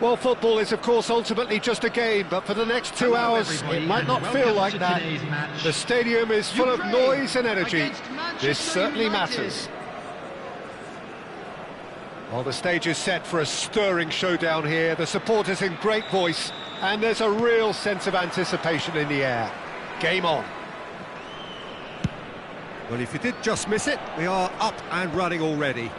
Well, football is, of course, ultimately just a game, but for the next 2 hours, it might not feel like that. The stadium is full of noise and energy. This certainly matters. Well, the stage is set for a stirring showdown here. The supporters in great voice, and there's a real sense of anticipation in the air. Game on. Well, if you did just miss it, we are up and running already.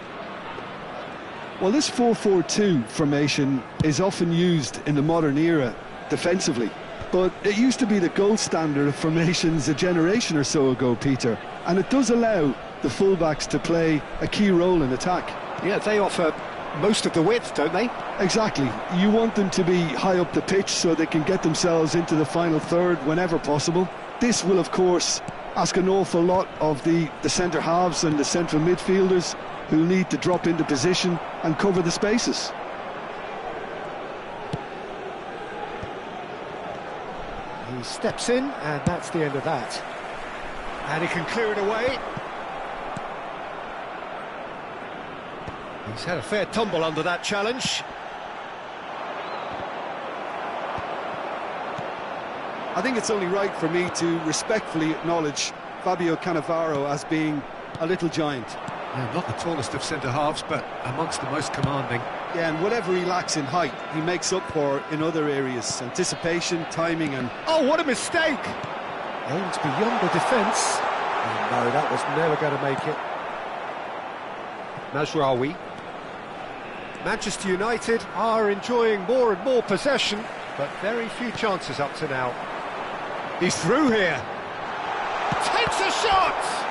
Well, this 4-4-2 formation is often used in the modern era defensively, but it used to be the gold standard of formations a generation or so ago, Peter, and it does allow the fullbacks to play a key role in attack. Yeah, they offer most of the width, don't they? Exactly. You want them to be high up the pitch so they can get themselves into the final third whenever possible. This will, of course, ask an awful lot of the centre halves and the central midfielders, who need to drop into position and cover the spaces. He steps in, and that's the end of that. And he can clear it away. He's had a fair tumble under that challenge. I think it's only right for me to respectfully acknowledge Fabio Cannavaro as being a little giant. Yeah, not the tallest of centre-halves, but amongst the most commanding. Yeah, and whatever he lacks in height, he makes up for in other areas. Anticipation, timing and... Oh, what a mistake! Aims beyond the defence. Oh, no, that was never going to make it. Mazraoui. Manchester United are enjoying more and more possession, but very few chances up to now. He's through here. Takes a shot!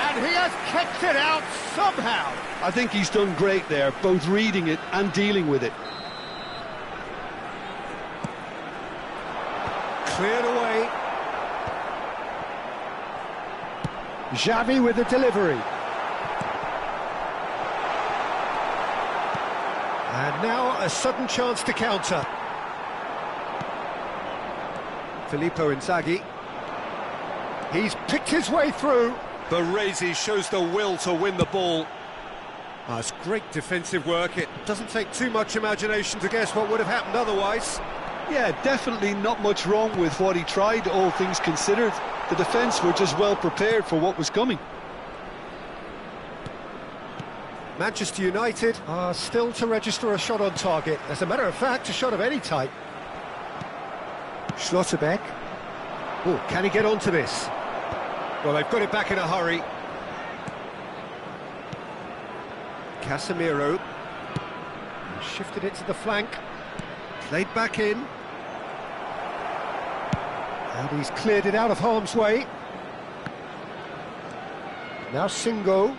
And he has kept it out somehow. I think he's done great there, both reading it and dealing with it. Cleared away. Xavi with the delivery. And now a sudden chance to counter. Filippo Inzaghi. He's picked his way through. Baresi shows the will to win the ball. Oh, it's great defensive work. It doesn't take too much imagination to guess what would have happened otherwise. Yeah, definitely not much wrong with what he tried, all things considered. The defence were just well prepared for what was coming. Manchester United are still to register a shot on target. As a matter of fact, a shot of any type. Schlotterbeck. Oh, can he get onto this? Well, they've got it back in a hurry. Casemiro. Shifted it to the flank. Played back in. And he's cleared it out of harm's way. Now Singo.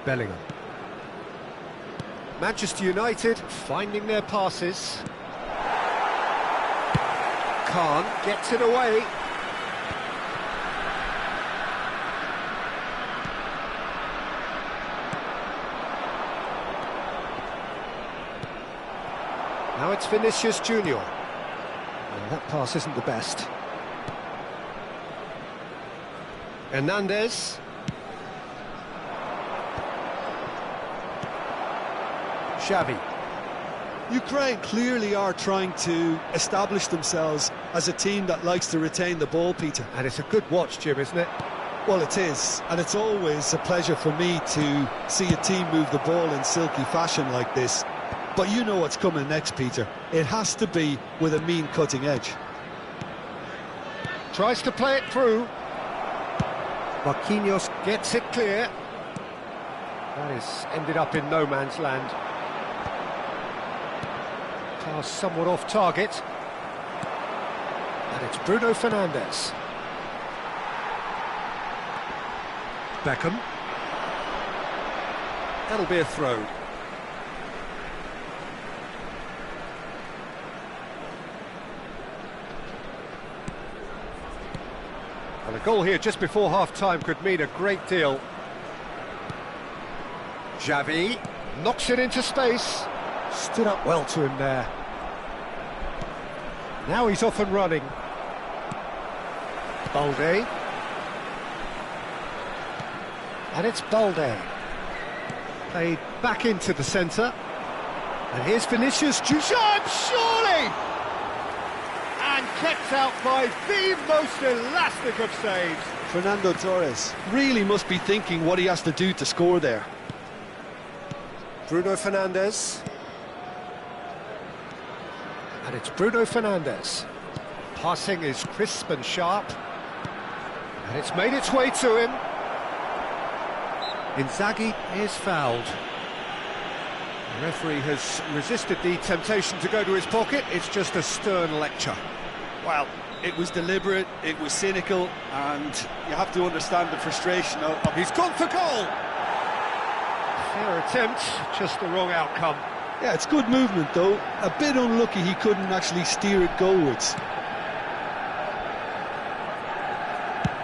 Bellingham. Manchester United finding their passes. Khan gets it away. Now it's Vinicius Junior. Well, that pass isn't the best. Hernandez. Xavi. Ukraine clearly are trying to establish themselves as a team that likes to retain the ball, Peter. And it's a good watch, Jim, isn't it? Well, it is, and it's always a pleasure for me to see a team move the ball in silky fashion like this. But you know what's coming next, Peter. It has to be with a mean cutting edge. Tries to play it through. Marquinhos gets it clear. That is ended up in no man's land. Pass somewhat off target. And it's Bruno Fernandes. Beckham. That'll be a throw. And a goal here just before half-time could mean a great deal. Xavi knocks it into space. Stood up well to him there. Now he's off and running. Balde. And it's Balde. Played back into the centre. And here's Vinicius Junior, surely! And kept out by the most elastic of saves. Fernando Torres really must be thinking what he has to do to score there. Bruno Fernandes. And it's Bruno Fernandes. Passing is crisp and sharp. And it's made its way to him. Inzaghi is fouled. The referee has resisted the temptation to go to his pocket. It's just a stern lecture. Well, it was deliberate, it was cynical, and you have to understand the frustration of... He's gone for goal! Fair attempt, just the wrong outcome. Yeah, it's good movement though. A bit unlucky he couldn't actually steer it goalwards.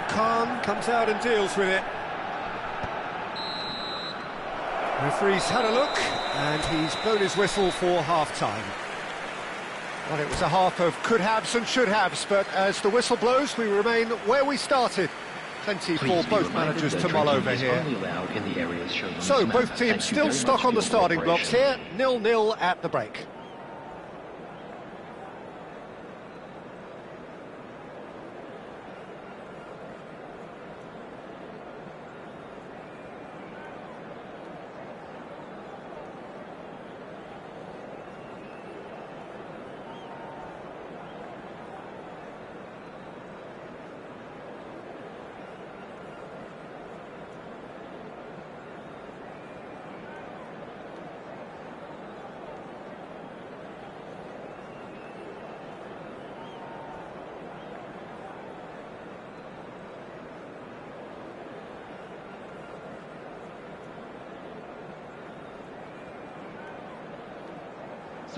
Khan comes out and deals with it. Referee's had a look, and he's blown his whistle for half-time. Well, it was a half of could-haves and should-haves, but as the whistle blows, we remain where we started. Plenty for both managers to mull over here. So, both teams still stuck on the starting blocks here, 0-0 at the break.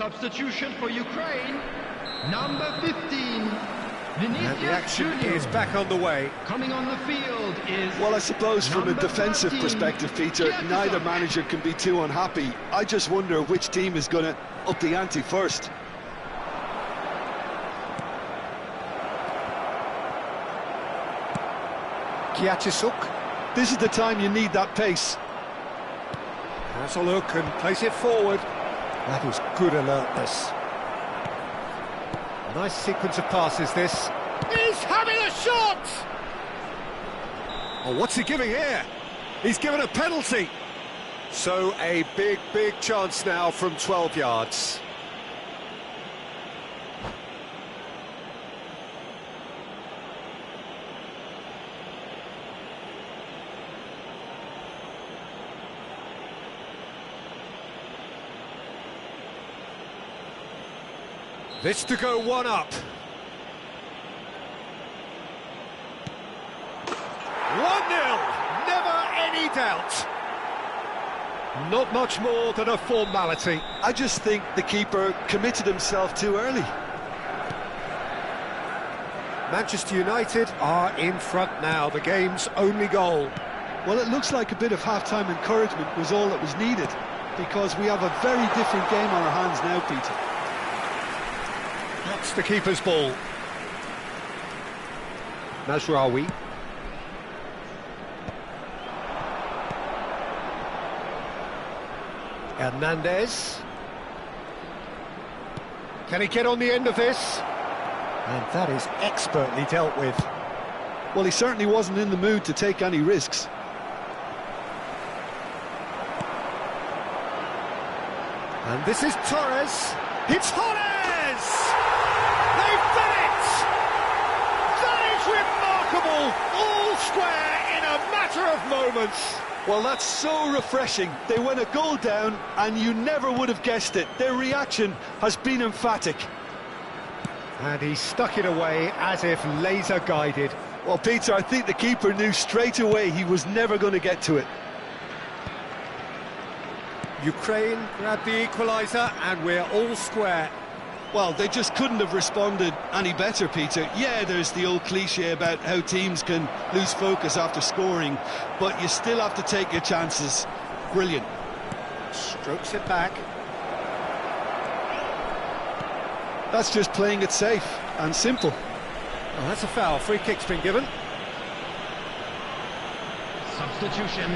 Substitution for Ukraine, number 15, Vinicius And the action Junior. is back on the way. Coming on the field is... Well, I suppose from a number defensive 13, perspective, Peter, neither Jefferson. manager can be too unhappy. I just wonder which team is going to up the ante first. Kiatisuk This is the time you need that pace. has a look and plays it forward. That is good alertness. A nice sequence of passes, this. He's having a shot! Oh, what's he giving here? He's given a penalty. So a big chance now from 12 yards. This to go one up. 1-0, never any doubt. Not much more than a formality. I just think the keeper committed himself too early. Manchester United are in front now, the game's only goal. Well, it looks like a bit of half-time encouragement was all that was needed, because we have a very different game on our hands now, Peter. That's the keeper's ball. Mazraoui. Hernandez. Can he get on the end of this? And that is expertly dealt with. Well, he certainly wasn't in the mood to take any risks. And this is Torres. It's Torres! They've done it! That is remarkable! All square in a matter of moments. Well, that's so refreshing. They went a goal down, and you never would have guessed it. Their reaction has been emphatic. And he stuck it away as if laser-guided. Well, Peter, I think the keeper knew straight away he was never going to get to it. Ukraine grabbed the equaliser, and we're all square. Well, they just couldn't have responded any better, Peter. Yeah, there's the old cliche about how teams can lose focus after scoring, but you still have to take your chances. Brilliant. Strokes it back. That's just playing it safe and simple. Oh, that's a foul. Free kick's been given. Substitution.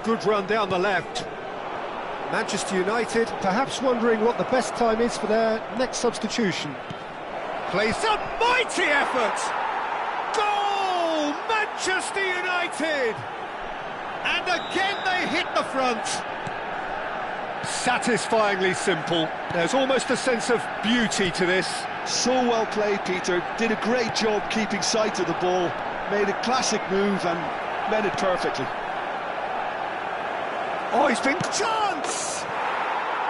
good run down the left. Manchester United perhaps wondering what the best time is for their next substitution. Plays a mighty effort! Goal! Manchester United! And again they hit the front. Satisfyingly simple. There's almost a sense of beauty to this. So well played, Peter. Did a great job keeping sight of the ball. Made a classic move and met it perfectly. Oh, he's been chance!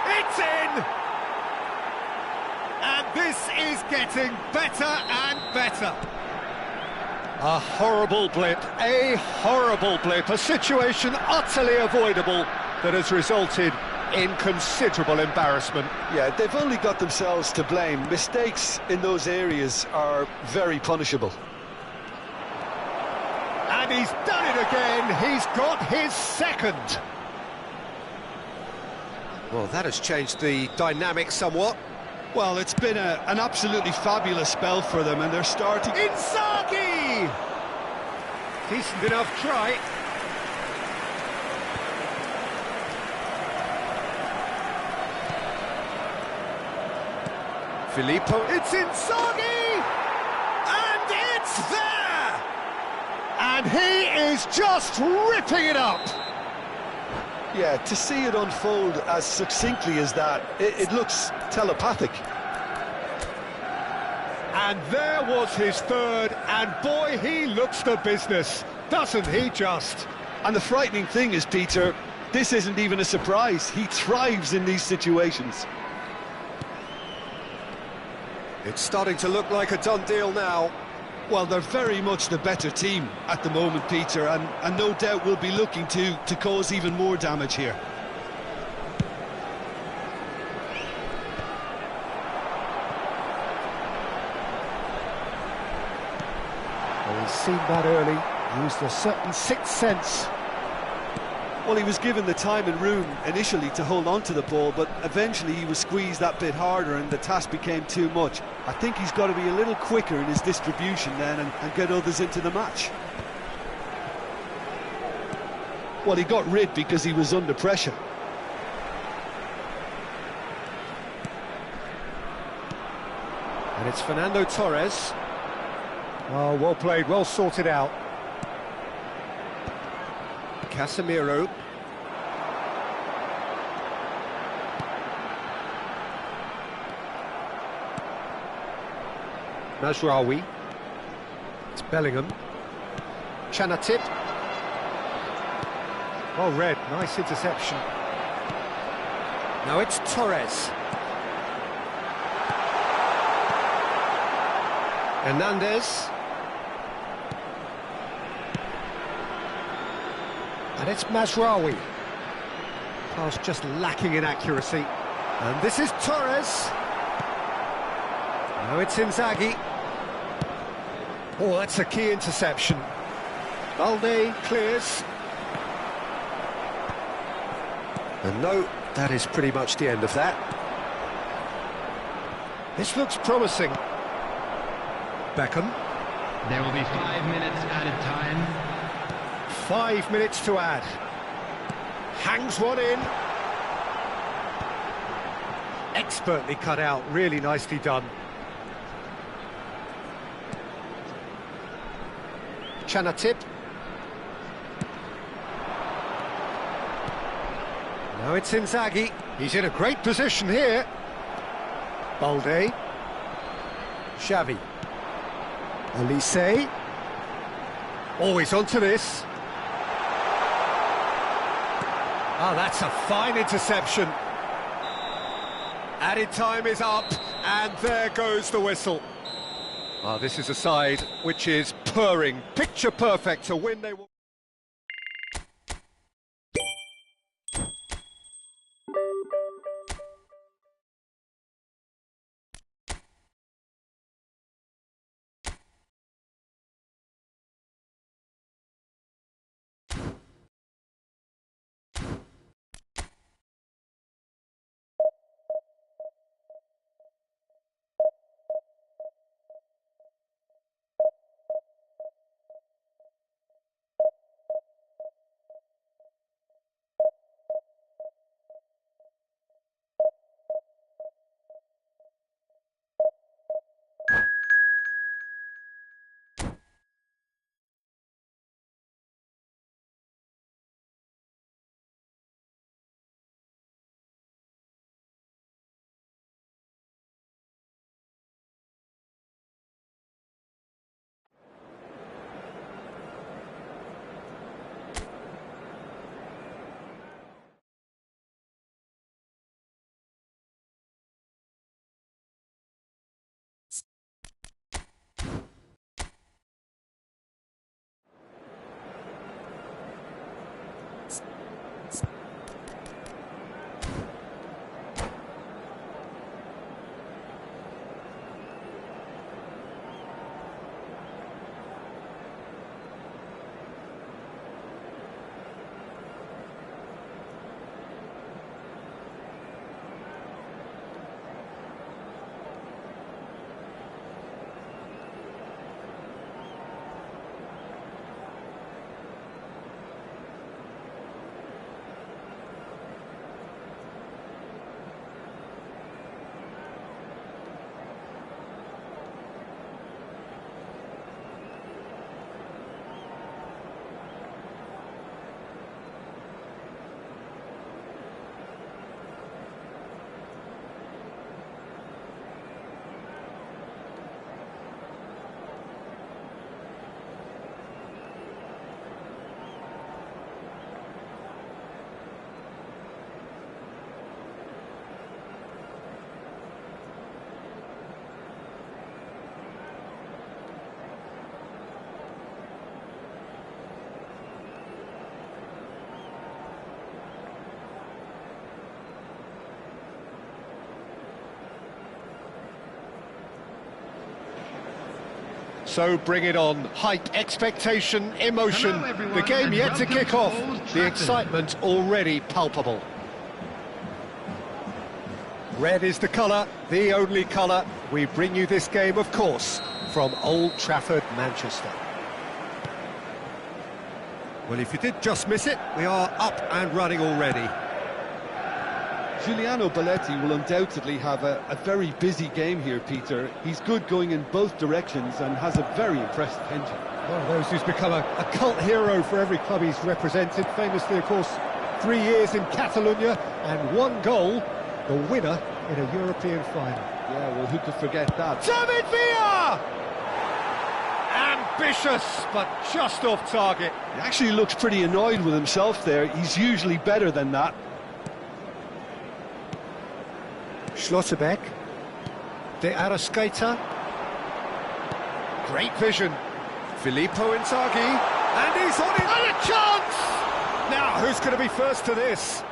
It's in! And this is getting better and better. A horrible blip, a situation utterly avoidable that has resulted in considerable embarrassment. Yeah, they've only got themselves to blame. Mistakes in those areas are very punishable. And he's done it again. He's got his second. Well, that has changed the dynamic somewhat. Well, it's been an absolutely fabulous spell for them, and they're starting... Inzaghi! Decent enough try. Filippo, it's Inzaghi! And it's there! And he is just ripping it up! Yeah, to see it unfold as succinctly as that, it looks telepathic. And there was his third, and boy, he looks the business, doesn't he just? And the frightening thing is, Peter, this isn't even a surprise. He thrives in these situations. It's starting to look like a done deal now. Well, they're very much the better team at the moment, Peter, and no doubt will be looking to cause even more damage here. Well, he's seen that early, used a certain sixth sense. Well, he was given the time and room initially to hold on to the ball, but eventually he was squeezed that bit harder and the task became too much. I think he's got to be a little quicker in his distribution then and get others into the match. Well, he got rid because he was under pressure. And it's Fernando Torres. Oh, well played, well sorted out. Casemiro. Mazraoui. It's Bellingham. Chanatip. Oh, Red, nice interception. Now it's Torres. Hernandez. And it's Mazraoui. Pass just lacking in accuracy. And this is Torres. Now it's Inzaghi. Oh, that's a key interception. Balde clears. And no, that is pretty much the end of that. This looks promising. Beckham. There will be 5 minutes added time. 5 minutes to add. Hangs one in. Expertly cut out, really nicely done. Chanatip. Now it's Inzaghi. He's in a great position here. Balde. Xavi. Olise. Always onto this. Oh, that's a fine interception. Added time is up, and there goes the whistle. Oh, this is a side which is purring, picture perfect to win they will. So bring it on. Hype, expectation, emotion. Hello, everyone, The game and yet to welcome kick to off. Old The Trafford. excitement already palpable. Red is the colour, the only colour. We bring you this game, of course, from Old Trafford, Manchester. Well, if you did just miss it, we are up and running already. Giuliano Belletti will undoubtedly have a very busy game here, Peter. He's good going in both directions and has a very impressive engine. One of those who's become a cult hero for every club he's represented. Famously, of course, 3 years in Catalonia and 1 goal, the winner in a European final. Yeah, well, who could forget that? David Villa! Ambitious, but just off target. He actually looks pretty annoyed with himself there. He's usually better than that. Schlotterbeck. De Arrascaeta. Great vision. Filippo Inzaghi, and he's on it! And a chance! Now, who's going to be first to this?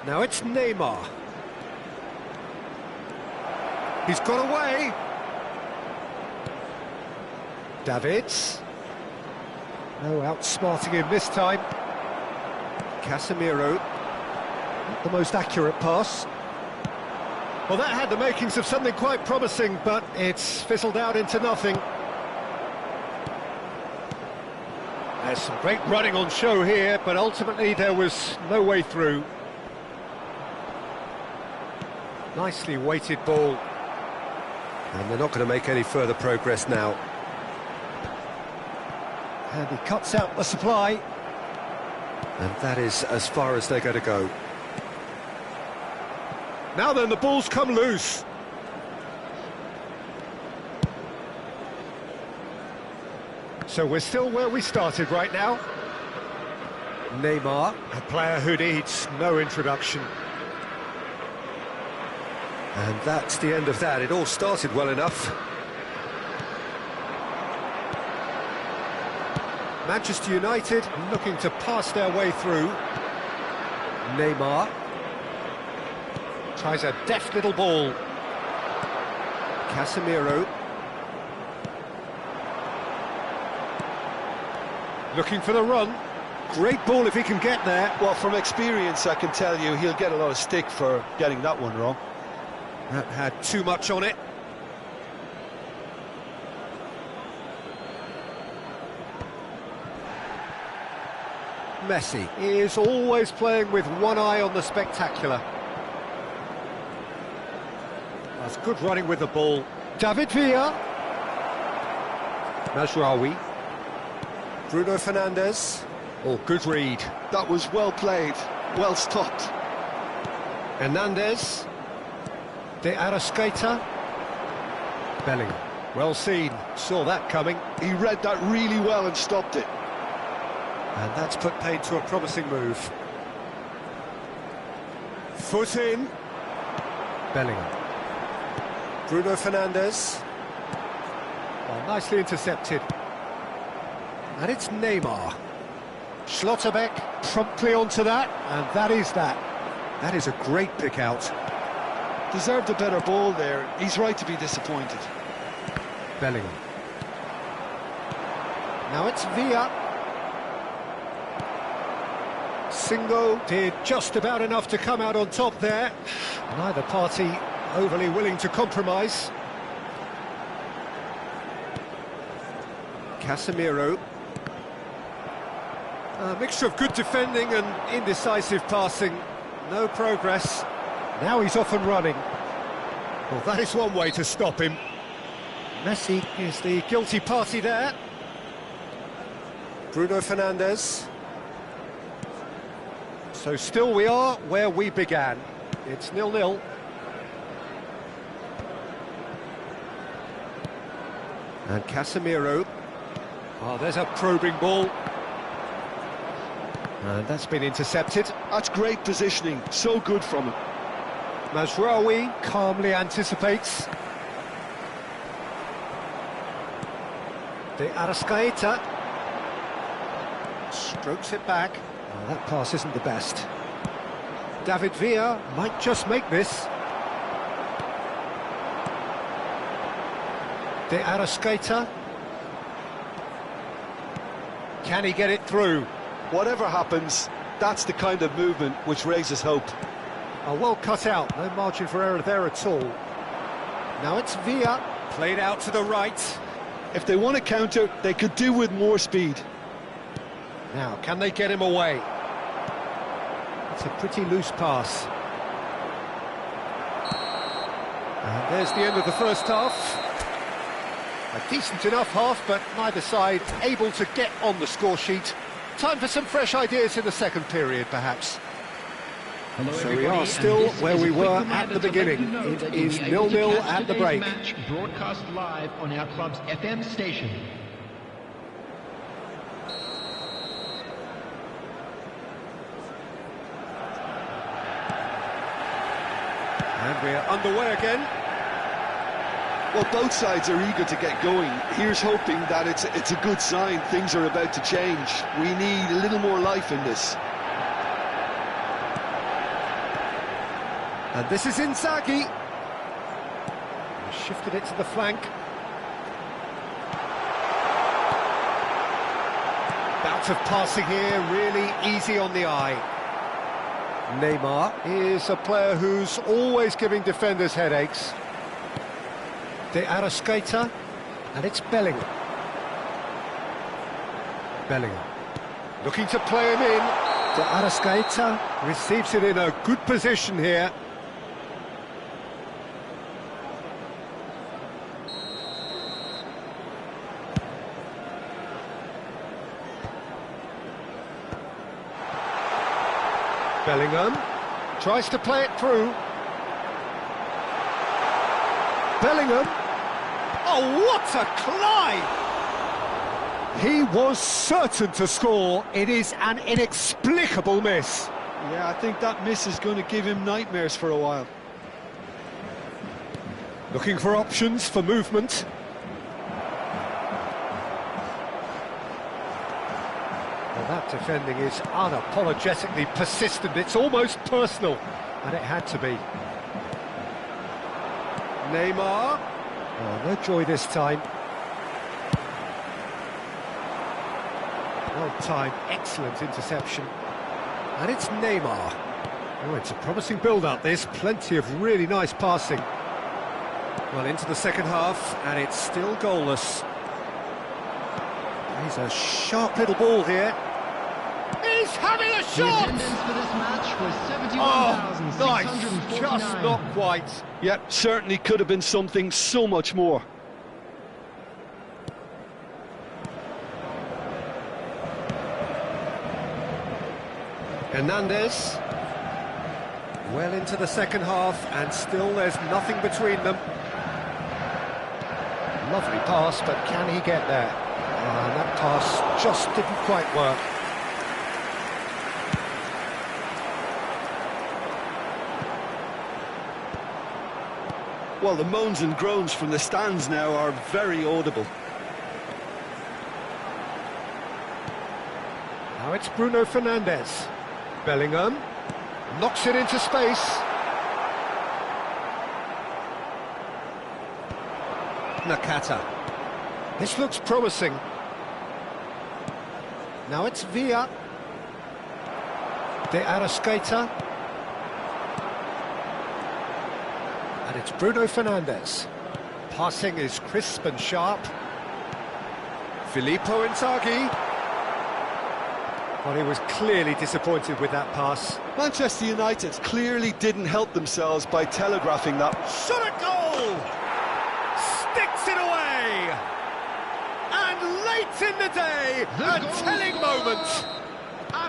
Now it's Neymar. He's got away. Davids. No outsmarting him this time. Casemiro. Not the most accurate pass. Well, that had the makings of something quite promising, but it's fizzled out into nothing. There's some great running on show here, but ultimately there was no way through. Nicely weighted ball. And they're not going to make any further progress now. And he cuts out the supply. And that is as far as they're going to go. Now then, the ball's come loose. So we're still where we started right now. Neymar, a player who needs no introduction. And that's the end of that. It all started well enough. Manchester United looking to pass their way through. Neymar tries a deft little ball. Casemiro looking for the run. Great ball if he can get there. Well, from experience, I can tell you he'll get a lot of stick for getting that one wrong. That had too much on it. Messi is always playing with one eye on the spectacular. That's good running with the ball. David Villa. Mazraoui. Bruno Fernandes. Oh, good read. That was well played, well stopped. Hernandez. De Arrascaeta. Bellingham. Well seen. Saw that coming. He read that really well and stopped it. And that's put paid to a promising move. Foot in. Bellingham. Bruno Fernandes. Well, nicely intercepted. And it's Neymar. Schlotterbeck promptly onto that, and that is that. That is a great pick out. Deserved a better ball there. He's right to be disappointed. Bellingham. Now it's Villa. Singo did just about enough to come out on top there. Neither party overly willing to compromise. Casemiro. A mixture of good defending and indecisive passing. No progress. Now he's off and running. Well, that is one way to stop him. Messi is the guilty party there. Bruno Fernandes. So still we are where we began. It's 0-0. And Casemiro. Oh, there's a probing ball. And that's been intercepted. That's great positioning, so good from him. Mazraoui calmly anticipates. De Arrascaeta. Strokes it back. Oh, that pass isn't the best. David Villa might just make this. De Arrascaeta. Can he get it through? Whatever happens, that's the kind of movement which raises hope. Oh, well cut out, no margin for error there at all. Now it's Villa, played out to the right. If they want to counter, they could do with more speed. Now, can they get him away? It's a pretty loose pass. And there's the end of the first half. A decent enough half, but neither side able to get on the score sheet. Time for some fresh ideas in the second period, perhaps. Hello, So we are still where we were at the beginning. It is 0-0 at the break. Match broadcast live on our club's FM station. And we're underway again. Well, both sides are eager to get going. Here's hoping that it's a good sign. Things are about to change. We need a little more life in this. And this is Inzaghi. He shifted it to the flank. Bout of passing here, really easy on the eye. Neymar is a player who's always giving defenders headaches. De Arrascaeta, and it's Bellingham. Bellingham, looking to play him in. De Arrascaeta receives it in a good position here. Bellingham tries to play it through. Bellingham. Oh, what a climb! He was certain to score. It is an inexplicable miss. Yeah, I think that miss is going to give him nightmares for a while. Looking for options for movement. Well, that defending is unapologetically persistent. It's almost personal, and it had to be. Neymar. Oh, no joy this time. Well timed, excellent interception. And it's Neymar. Oh, it's a promising build-up, this. Plenty of really nice passing. Well, into the second half, and it's still goalless. He's a sharp little ball here. He's having a The shot! attendance for this match was Oh, nice, 71,649. just not quite. Yep, certainly could have been something so much more. Hernandez. Well into the second half, and still there's nothing between them. Lovely pass, but can he get there? And that pass just didn't quite work. Well, the moans and groans from the stands now are very audible. Now it's Bruno Fernandes. Bellingham knocks it into space. Nakata. This looks promising. Now it's Villa. De Arrascaeta. And it's Bruno Fernandes. Passing is crisp and sharp. Filippo Inzaghi. Well, he was clearly disappointed with that pass. Manchester United clearly didn't help themselves by telegraphing that. Shot at goal! Sticks it away! And late in the day, a telling moment.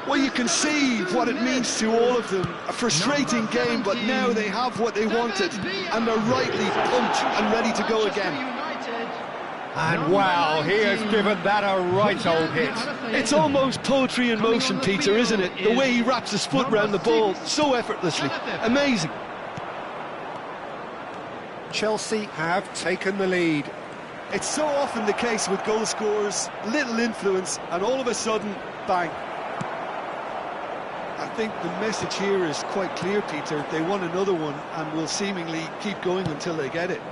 Well, you can see what it means to all of them. A frustrating game, but now they have what they wanted, and they're rightly pumped and ready to go again. And wow, he has given that a right old hit. It's almost poetry in motion, Peter, isn't it? The way he wraps his foot round the ball so effortlessly. Amazing. Chelsea have taken the lead. It's so often the case with goal scorers, little influence, and all of a sudden, bang. I think the message here is quite clear, Peter. They want another one and will seemingly keep going until they get it.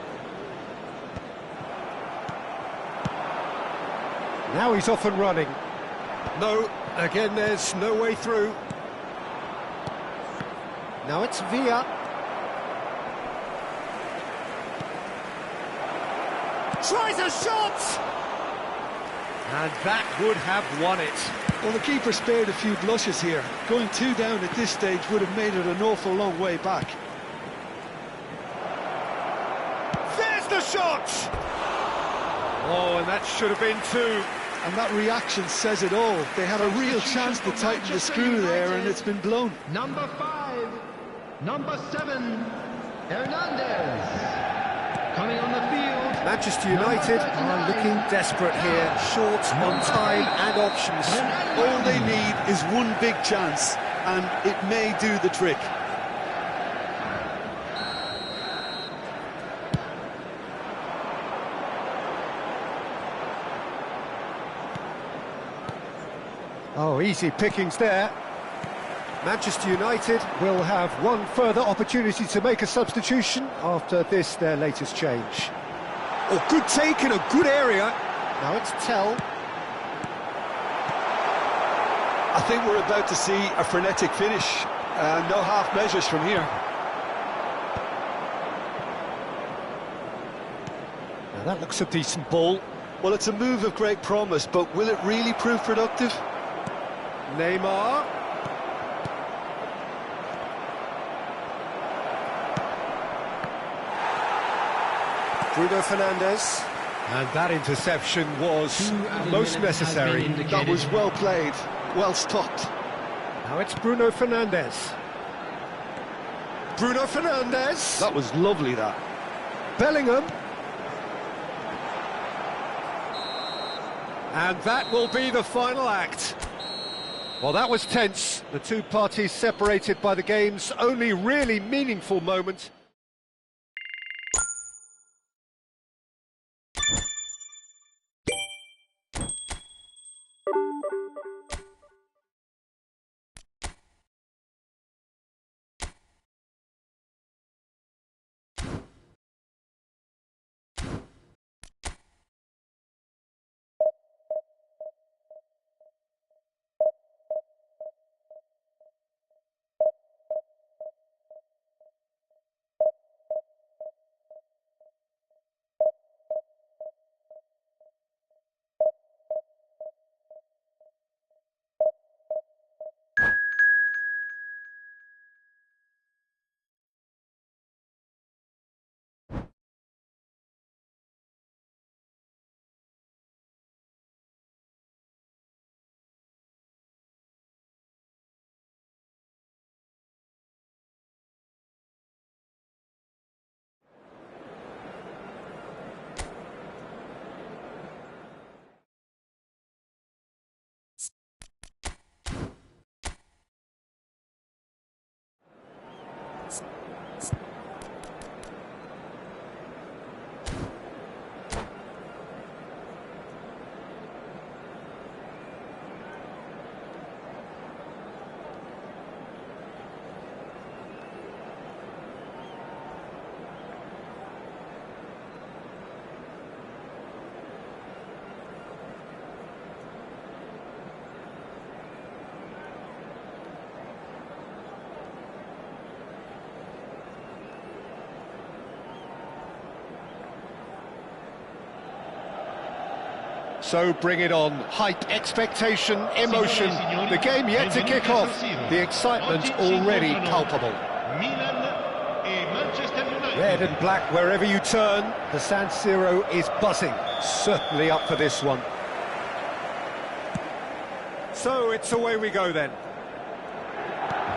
Now he's off and running. No, again there's no way through. Now it's Villa. Tries a shot! And that would have won it. Well, the keeper spared a few blushes here. Going 2 down at this stage would have made it an awful long way back. There's the shot! Oh, and that should have been 2. And that reaction says it all. They had a real chance to tighten the screw there, and it's been blown. Number 5, number 7, Hernandez. Coming on the field. Manchester United are looking desperate here, short on time and options. All they need is one big chance, and it may do the trick. Oh, easy pickings there. Manchester United will have one further opportunity to make a substitution after this, their latest change. Oh, good take in a good area. Now it's Tell. I think we're about to see a frenetic finish. No half measures from here. Now that looks a decent ball. Well, it's a move of great promise, but will it really prove productive? Neymar. Bruno Fernandes. And that interception was most necessary. That was well played, well stopped. Now it's Bruno Fernandes. Bruno Fernandes. That was lovely, that. Bellingham. And that will be the final act. Well, that was tense. The two parties separated by the game's only really meaningful moment. So bring it on. Hype, expectation, emotion. The game yet to kick off. The excitement already palpable. Red and black wherever you turn. The San Siro is buzzing. Certainly up for this one. So it's away we go then.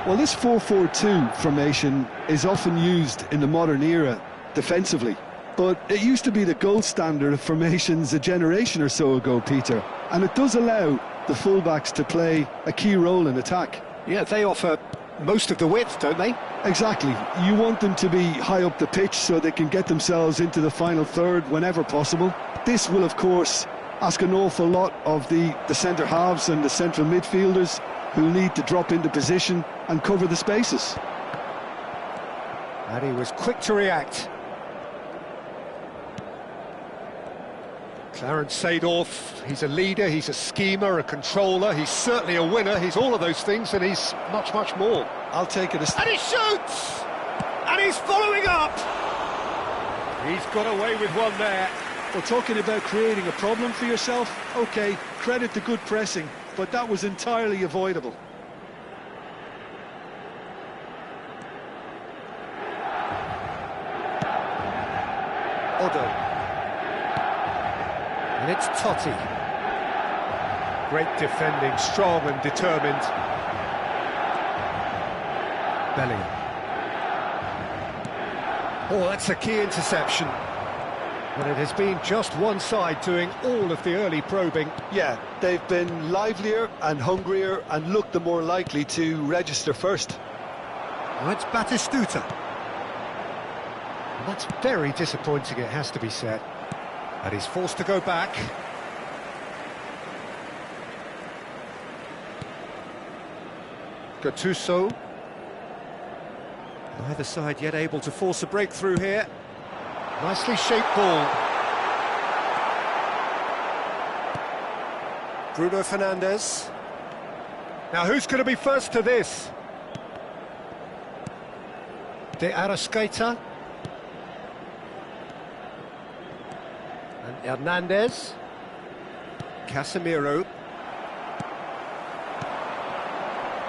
Well, this 4-4-2 formation is often used in the modern era defensively. But it used to be the gold standard of formations a generation or so ago, Peter. And it does allow the fullbacks to play a key role in attack. Yeah, they offer most of the width, don't they? Exactly. You want them to be high up the pitch so they can get themselves into the final third whenever possible. This will, of course, Ask an awful lot of the centre halves and the central midfielders who need to drop into position and cover the spaces. And he was quick to react. Clarence Seedorf, he's a leader, he's a schemer, a controller, he's certainly a winner, he's all of those things, and he's much, much more. I'll take it as... And he shoots! And he's following up! He's got away with one there. Well, talking about creating a problem for yourself, OK, credit the good pressing, but that was entirely avoidable. Odo. And it's Totti. Great defending, strong and determined. Bellingham. Oh, that's a key interception. But it has been just one side doing all of the early probing. Yeah, they've been livelier and hungrier and looked the more likely to register first. Now it's Batistuta. And that's very disappointing, it has to be said. And he's forced to go back. Gattuso. Neither side yet able to force a breakthrough here. Nicely shaped ball. Bruno Fernandes. Now who's going to be first to this? De Arrascaeta. And Hernandez. Casemiro.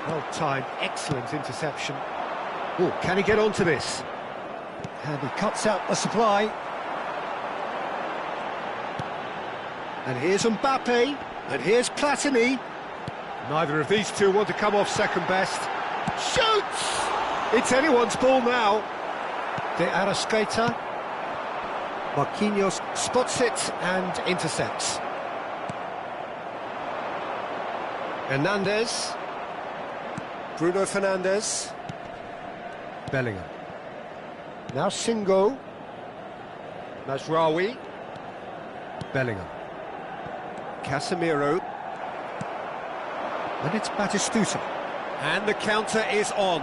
Well timed, excellent interception. Oh, can he get onto this? And he cuts out the supply. And here's Mbappe. And here's Platini. Neither of these two want to come off second best. Shoots! It's anyone's ball now. De Arrascaeta. Marquinhos spots it and intercepts. Hernandez. Bruno Fernandes. Bellingham. Now Singo. Mazraoui. Bellingham. Casemiro. And it's Batistuta. And the counter is on.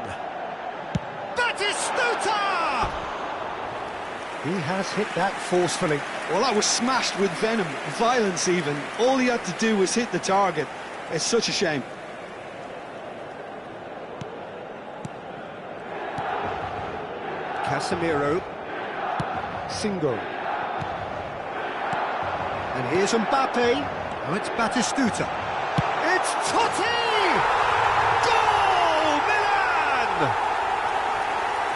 Batistuta! He has hit that forcefully. Well, that was smashed with venom, violence even. All he had to do was hit the target. It's such a shame. Casemiro. Singo. And here's Mbappe. Now it's Batistuta. It's Totti! Goal! Milan!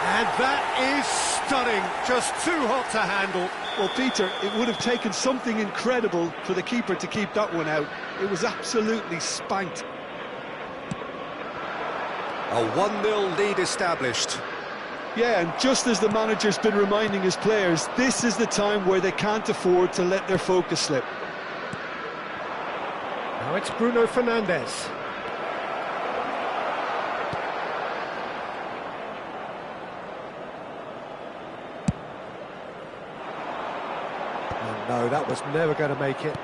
And that is stunning. Just too hot to handle. Well, Peter, it would have taken something incredible for the keeper to keep that one out. It was absolutely spanked. A 1-0 lead established. Yeah, and just as the manager's been reminding his players, this is the time where they can't afford to let their focus slip. Now it's Bruno Fernandes. Oh no, that was never going to make it.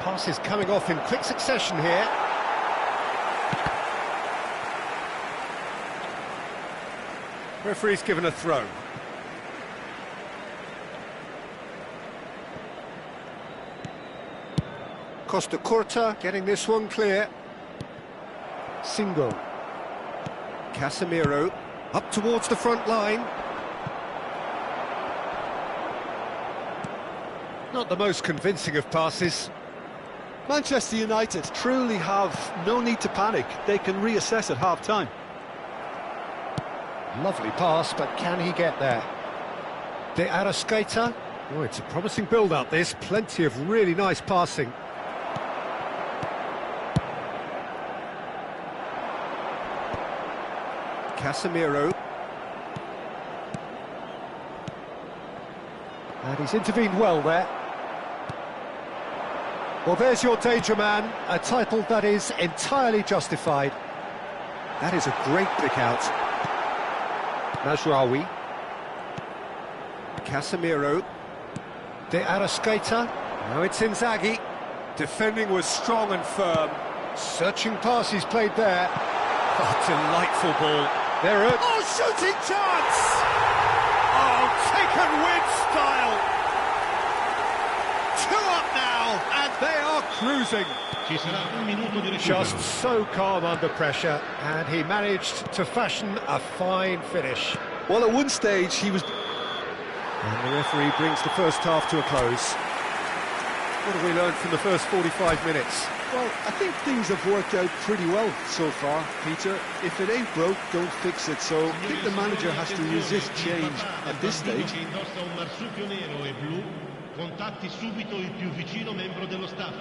Passes coming off in quick succession here. Referee's given a throw. Costa Curta getting this one clear. Singo. Casemiro up towards the front line. Not the most convincing of passes. Manchester United truly have no need to panic. They can reassess at half-time. Lovely pass, but can he get there? De Arrascaeta. Oh, it's a promising build-up, this. Plenty of really nice passing. Casemiro. And he's intervened well there. Well, there's your danger man, a title that is entirely justified. That is a great pick out. Mazraoui. Casemiro. De Arrascaeta. Now it's Inzaghi. Defending was strong and firm. Searching pass he's played there. Oh, delightful ball. There it. Oh, shooting chance! Oh, taken with style. 2 up now, and they are cruising. Ci sarà un minuto di recupero. Just so calm under pressure, and he managed to fashion a fine finish. Well, at one stage he was... And the referee brings the first half to a close. What have we learned from the first 45 minutes? Well, I think things have worked out pretty well so far, Peter. If it ain't broke, don't fix it. So I think the manager has to resist change at this stage. Che indossa un marsupio nero e blu, contatti subito il più vicino membro dello staff.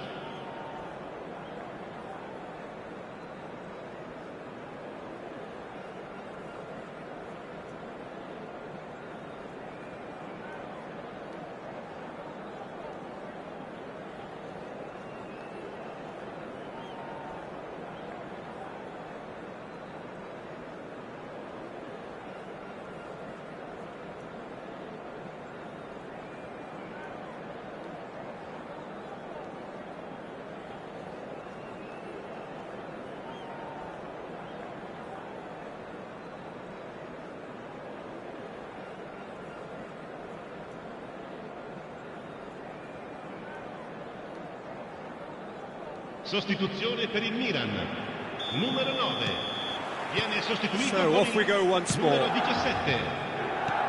Sostituzione per il Milan. Numero 9. Viene sostituito So off we go once more. numero 17.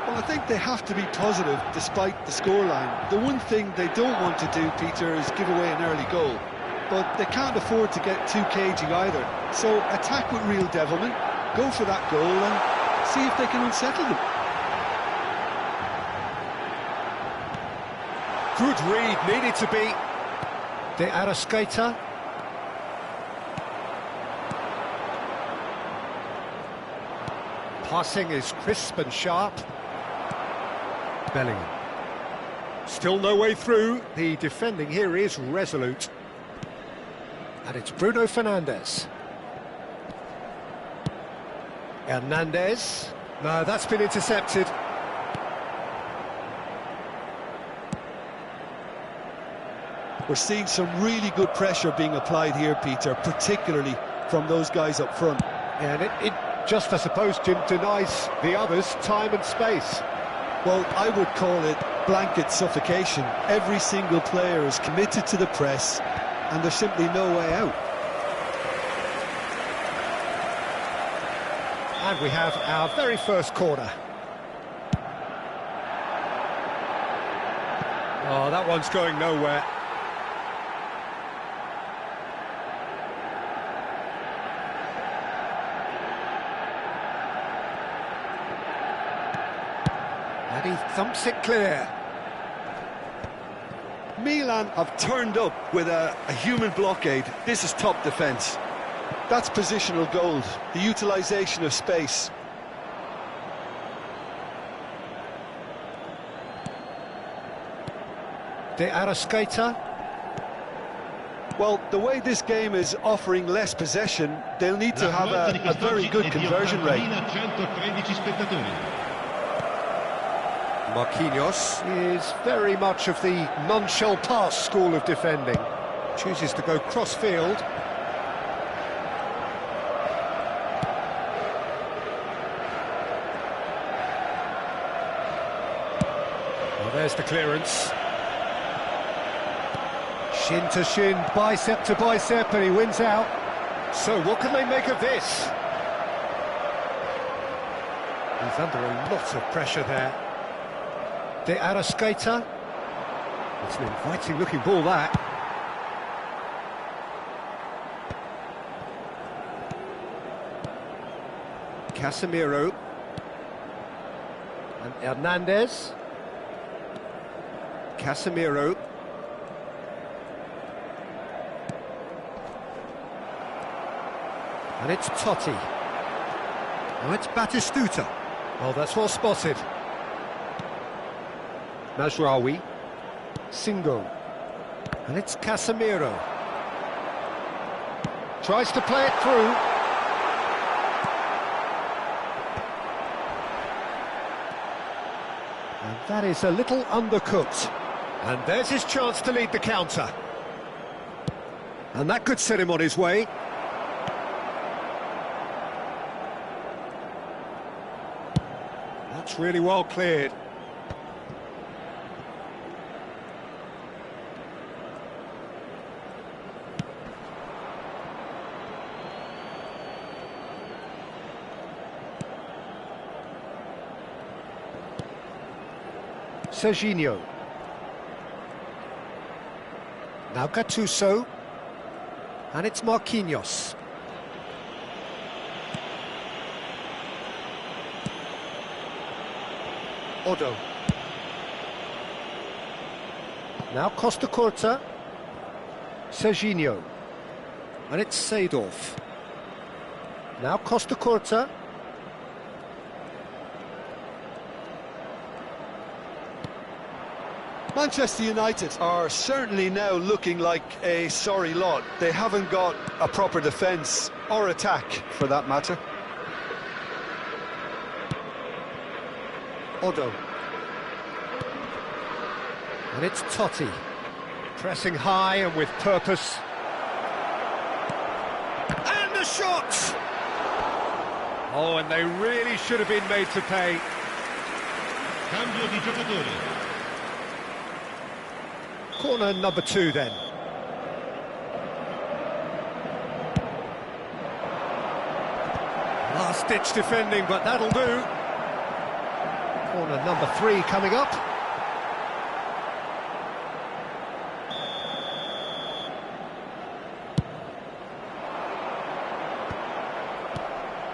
Well, I think they have to be positive despite the scoreline. The one thing they don't want to do, Peter, is give away an early goal. But they can't afford to get too cagey either. So attack with real devilment, go for that goal and see if they can unsettle them. Good read, needed to be. De Arrascaeta. Passing is crisp and sharp. Bellingham. Still no way through. The defending here is resolute. And it's Bruno Fernandes. Hernandez. No, that's been intercepted. We're seeing some really good pressure being applied here, Peter, particularly from those guys up front. And it just, I suppose, Jim, denies the others time and space. Well, I would call it blanket suffocation. Every single player is committed to the press, and there's simply no way out. And we have our very first corner. Oh, that one's going nowhere. And he thumps it clear. Milan have turned up with a human blockade. This is top defence. That's positional gold, the utilisation of space. De Arrascaeta. Well, the way this game is offering less possession, they'll need to have a very good conversion rate. 113 spettatori. Marquinhos. Is very much of the non-shell pass school of defending. Chooses to go cross-field. Well, there's the clearance. Shin to shin, bicep to bicep, and he wins out. So what can they make of this? He's under a lot of pressure there. De Arrascaeta. It's an inviting looking ball, that. Casemiro. And Hernandez. Casemiro. And it's Totti. Now it's Batistuta. Oh, that's well spotted. Mazraoui. Singo. And it's Casemiro. Tries to play it through. And that is a little undercooked. And there's his chance to lead the counter. And that could set him on his way. That's really well cleared. Serginho. Now Gattuso. And it's Marquinhos. Odo. Now Costa Curta. Serginho. And it's Seedorf. Now Costa Curta. Manchester United are certainly now looking like a sorry lot. They haven't got a proper defence or attack, for that matter. Odo. And it's Totti. Pressing high and with purpose. And the shot! Oh, and they really should have been made to pay. Cambio di giocatori. Corner number 2 then. Last-ditch defending, but that'll do. Corner number 3 coming up.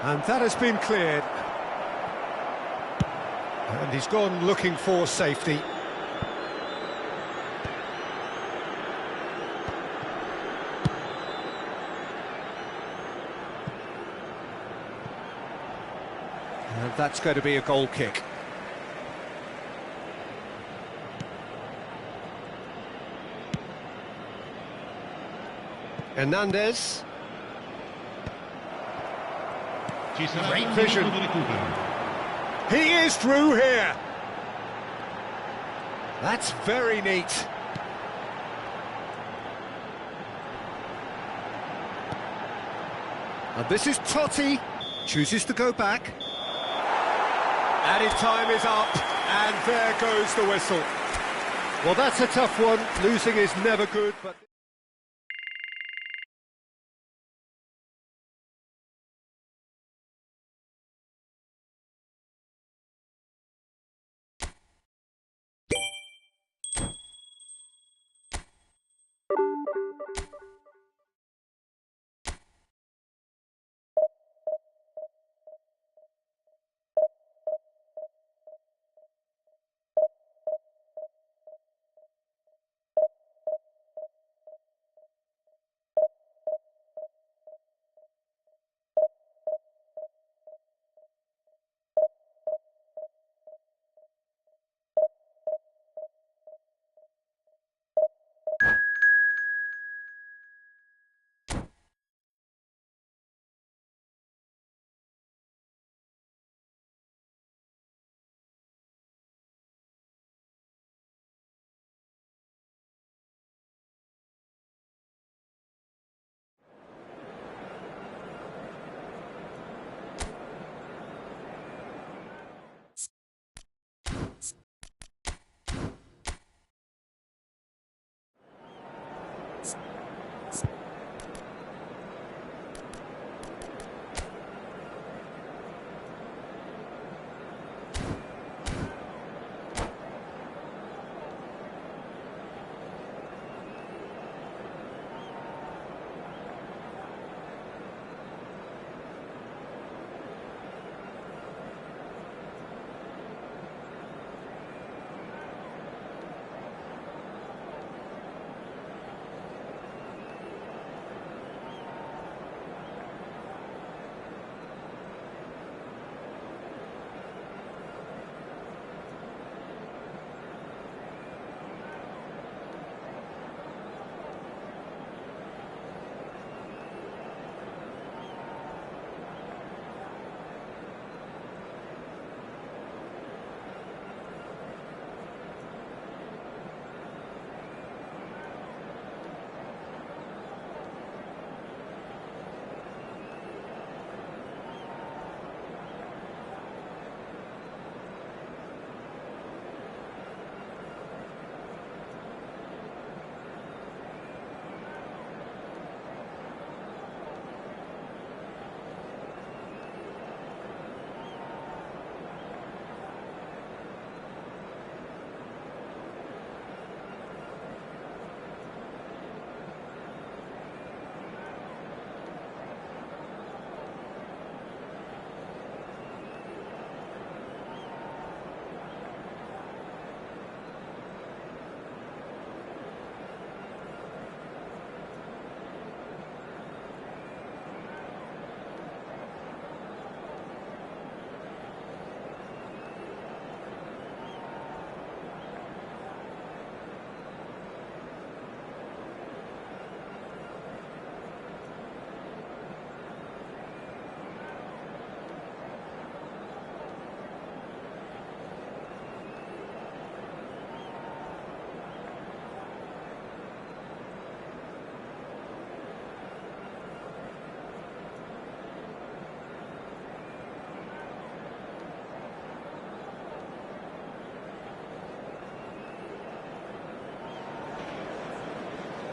And that has been cleared. And he's gone looking for safety. And that's going to be a goal kick. Hernandez. Ci sarà Great un vision. minuto di recupero. He is through here. That's very neat. And this is Totti. Chooses to go back. And his time is up. And there goes the whistle. Well, that's a tough one. Losing is never good, but...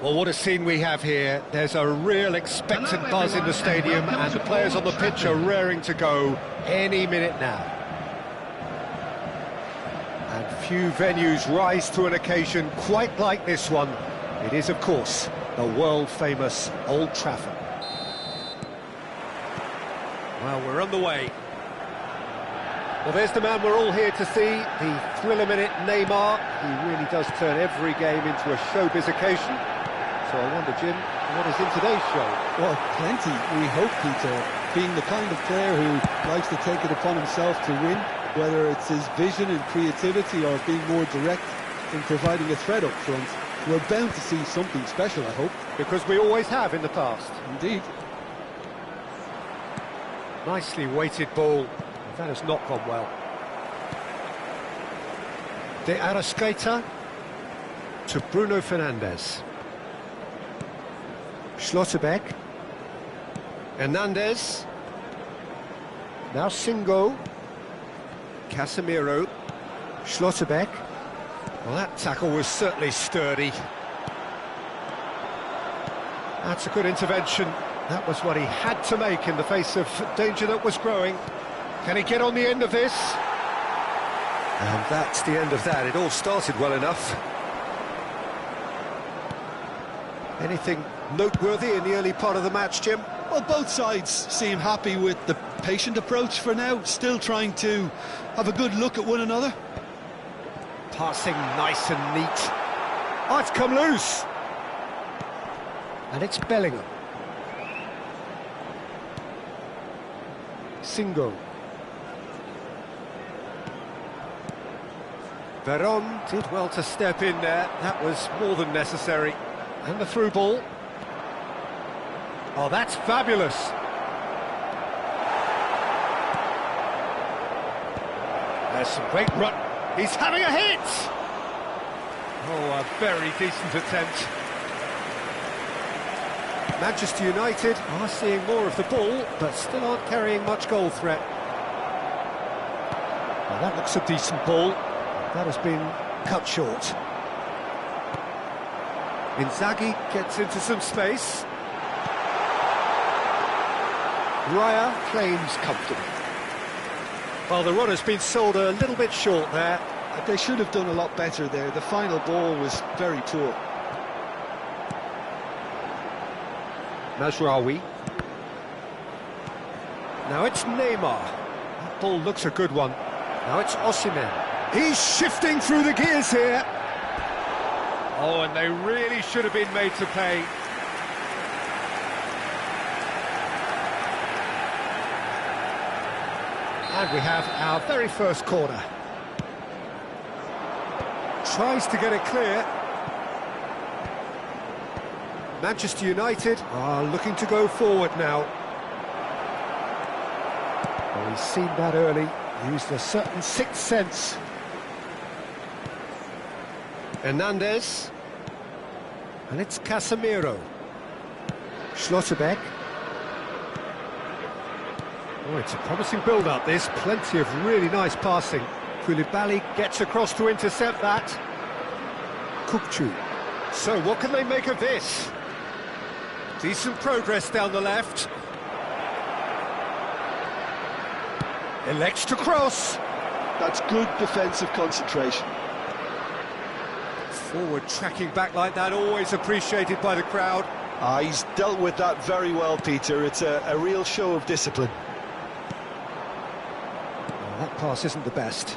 Well, what a scene we have here. There's a real expectant buzz in the stadium, and the players on the pitch are raring to go any minute now. And few venues rise to an occasion quite like this one. It is, of course, the world-famous Old Trafford. Well, we're on the way. Well, there's the man we're all here to see, the thriller-minute Neymar. He really does turn every game into a showbiz occasion. So I wonder, Jim, what is in today's show? Well, plenty, we hope, Peter. Being the kind of player who likes to take it upon himself to win, whether it's his vision and creativity or being more direct in providing a threat up front, we're bound to see something special, I hope. Because we always have in the past. Indeed. Nicely weighted ball. That has not gone well. De Arrascaeta to Bruno Fernandes. Schlotterbeck. Hernandez. Now Singo. Casemiro. Schlotterbeck. Well, that tackle was certainly sturdy. That's a good intervention. That was what he had to make in the face of danger that was growing. Can he get on the end of this? And that's the end of that. It all started well enough. Anything noteworthy in the early part of the match, Jim? Well, both sides seem happy with the patient approach for now, still trying to have a good look at one another. Passing nice and neat. Oh, it's come loose. And it's Bellingham. Singo. Veron did well to step in there. That was more than necessary. And the through ball. Oh, that's fabulous. There's some great run. He's having a hit! Oh, a very decent attempt. Manchester United are seeing more of the ball, but still aren't carrying much goal threat. Well, that looks a decent ball. That has been cut short. Inzaghi gets into some space. Raya claims comfortably. Well, the run has been sold a little bit short there. They should have done a lot better there. The final ball was very poor. Mazraoui. Now it's Neymar. That ball looks a good one. Now it's Osimhen. He's shifting through the gears here. Oh, and they really should have been made to pay. And we have our very first corner. Tries to get it clear. Manchester United are looking to go forward now. Well, he's seen that early, used a certain sixth sense. Hernandez. And it's Casemiro. Schlotterbeck. Oh, it's a promising build-up, this. Plenty of really nice passing. Koulibaly gets across to intercept that. Kukçu. So, what can they make of this? Decent progress down the left. Elects to cross. That's good defensive concentration. Forward tracking back like that, always appreciated by the crowd. He's dealt with that very well, Peter. It's a real show of discipline. Well, that pass isn't the best.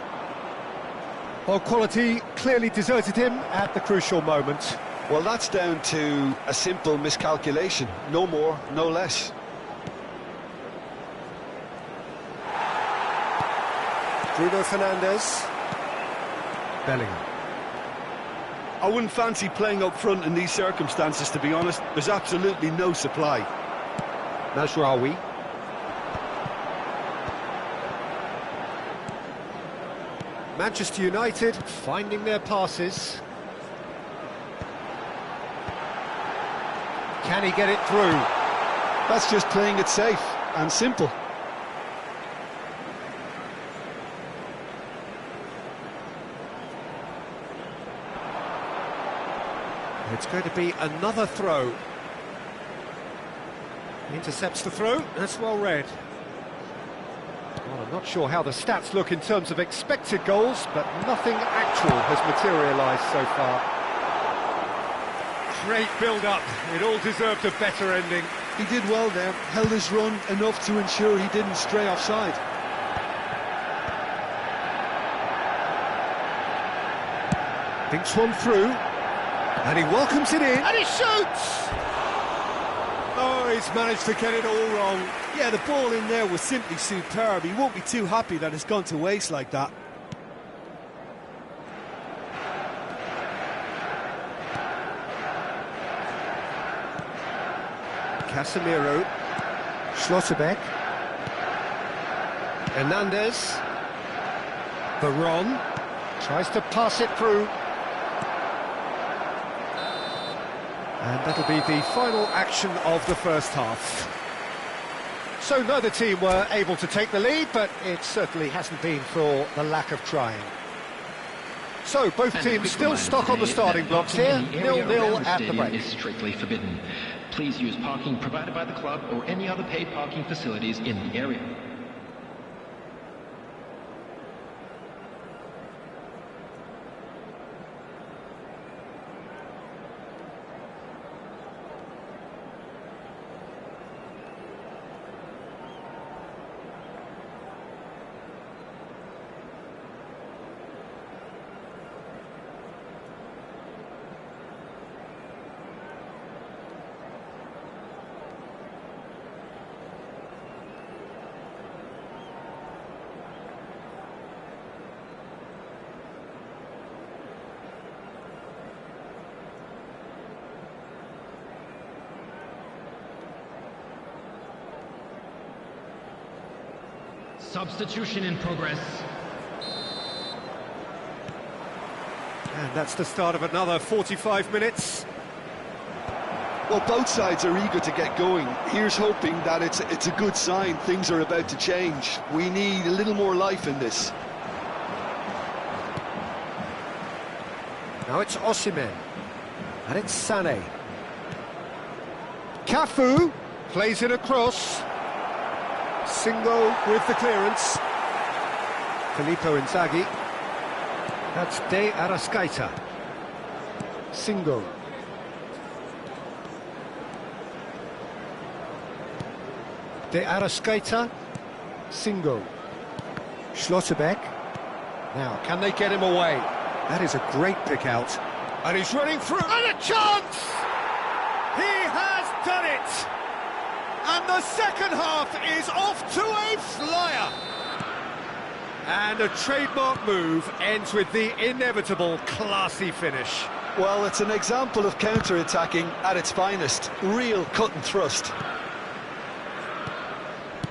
Well, quality clearly deserted him at the crucial moment. Well, that's down to a simple miscalculation. No more, no less. Bruno Fernandes. Bellingham. I wouldn't fancy playing up front in these circumstances, to be honest. There's absolutely no supply. Mazraoui. Manchester United finding their passes. Can he get it through? That's just playing it safe and simple. It's going to be another throw. He intercepts the throw, that's well read. Well, I'm not sure how the stats look in terms of expected goals, but nothing actual has materialised so far. Great build-up, it all deserved a better ending. He did well there, held his run enough to ensure he didn't stray offside. Thinks one through, and he welcomes it in, and he shoots! Oh, he's managed to get it all wrong. Yeah, the ball in there was simply superb. He won't be too happy that it's gone to waste like that. Casemiro, Schlotterbeck, Hernandez, Veron, tries to pass it through. And that'll be the final action of the first half. So neither team were able to take the lead, but it certainly hasn't been for the lack of trying. So both teams still stuck on the starting blocks here, 0-0 at the break. Is strictly forbidden. Please use parking provided by the club or any other paid parking facilities in the area. Substitution in progress. And that's the start of another 45 minutes. Well, both sides are eager to get going. Here's hoping that it's a good sign. Things are about to change. We need a little more life in this. Now it's Osimhen. And it's Sané. Cafu plays it across. Singo with the clearance. Filippo Inzaghi. That's De Arrascaeta. Singo. De Arrascaeta. Singo. Schlotterbeck. Now, can they get him away? That is a great pick out. And he's running through. And a chance! He has done it! And the second half is off to a flyer. And a trademark move ends with the inevitable classy finish. Well, it's an example of counter-attacking at its finest. Real cut and thrust.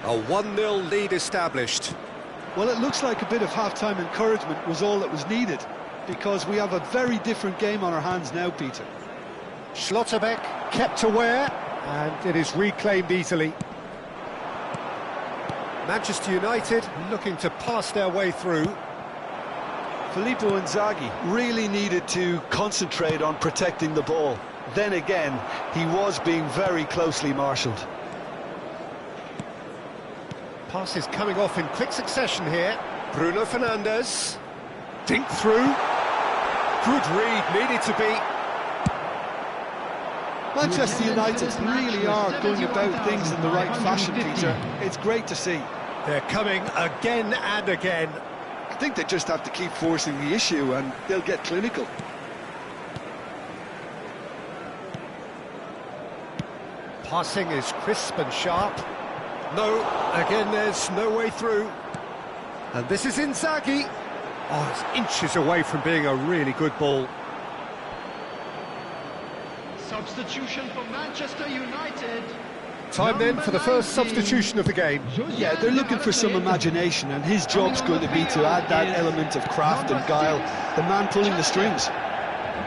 A 1-0 lead established. Well, it looks like a bit of half-time encouragement was all that was needed, because we have a very different game on our hands now, Peter. Schlotterbeck kept aware, and it is reclaimed easily. Manchester United looking to pass their way through. Filippo Inzaghi really needed to concentrate on protecting the ball. Then again, he was being very closely marshalled. Passes coming off in quick succession here. Bruno Fernandes. Dink through. Good read, needed to be. Manchester United really are going about things in the right fashion, Peter. It's great to see. They're coming again and again. I think they just have to keep forcing the issue and they'll get clinical. Passing is crisp and sharp. No, again there's no way through. And this is Inzaghi. Oh, it's inches away from being a really good ball. Substitution for Manchester United. Time then for the first substitution of the game. Yeah, they're looking for some imagination, and his job's going to be to add that element of craft and guile. The man pulling the strings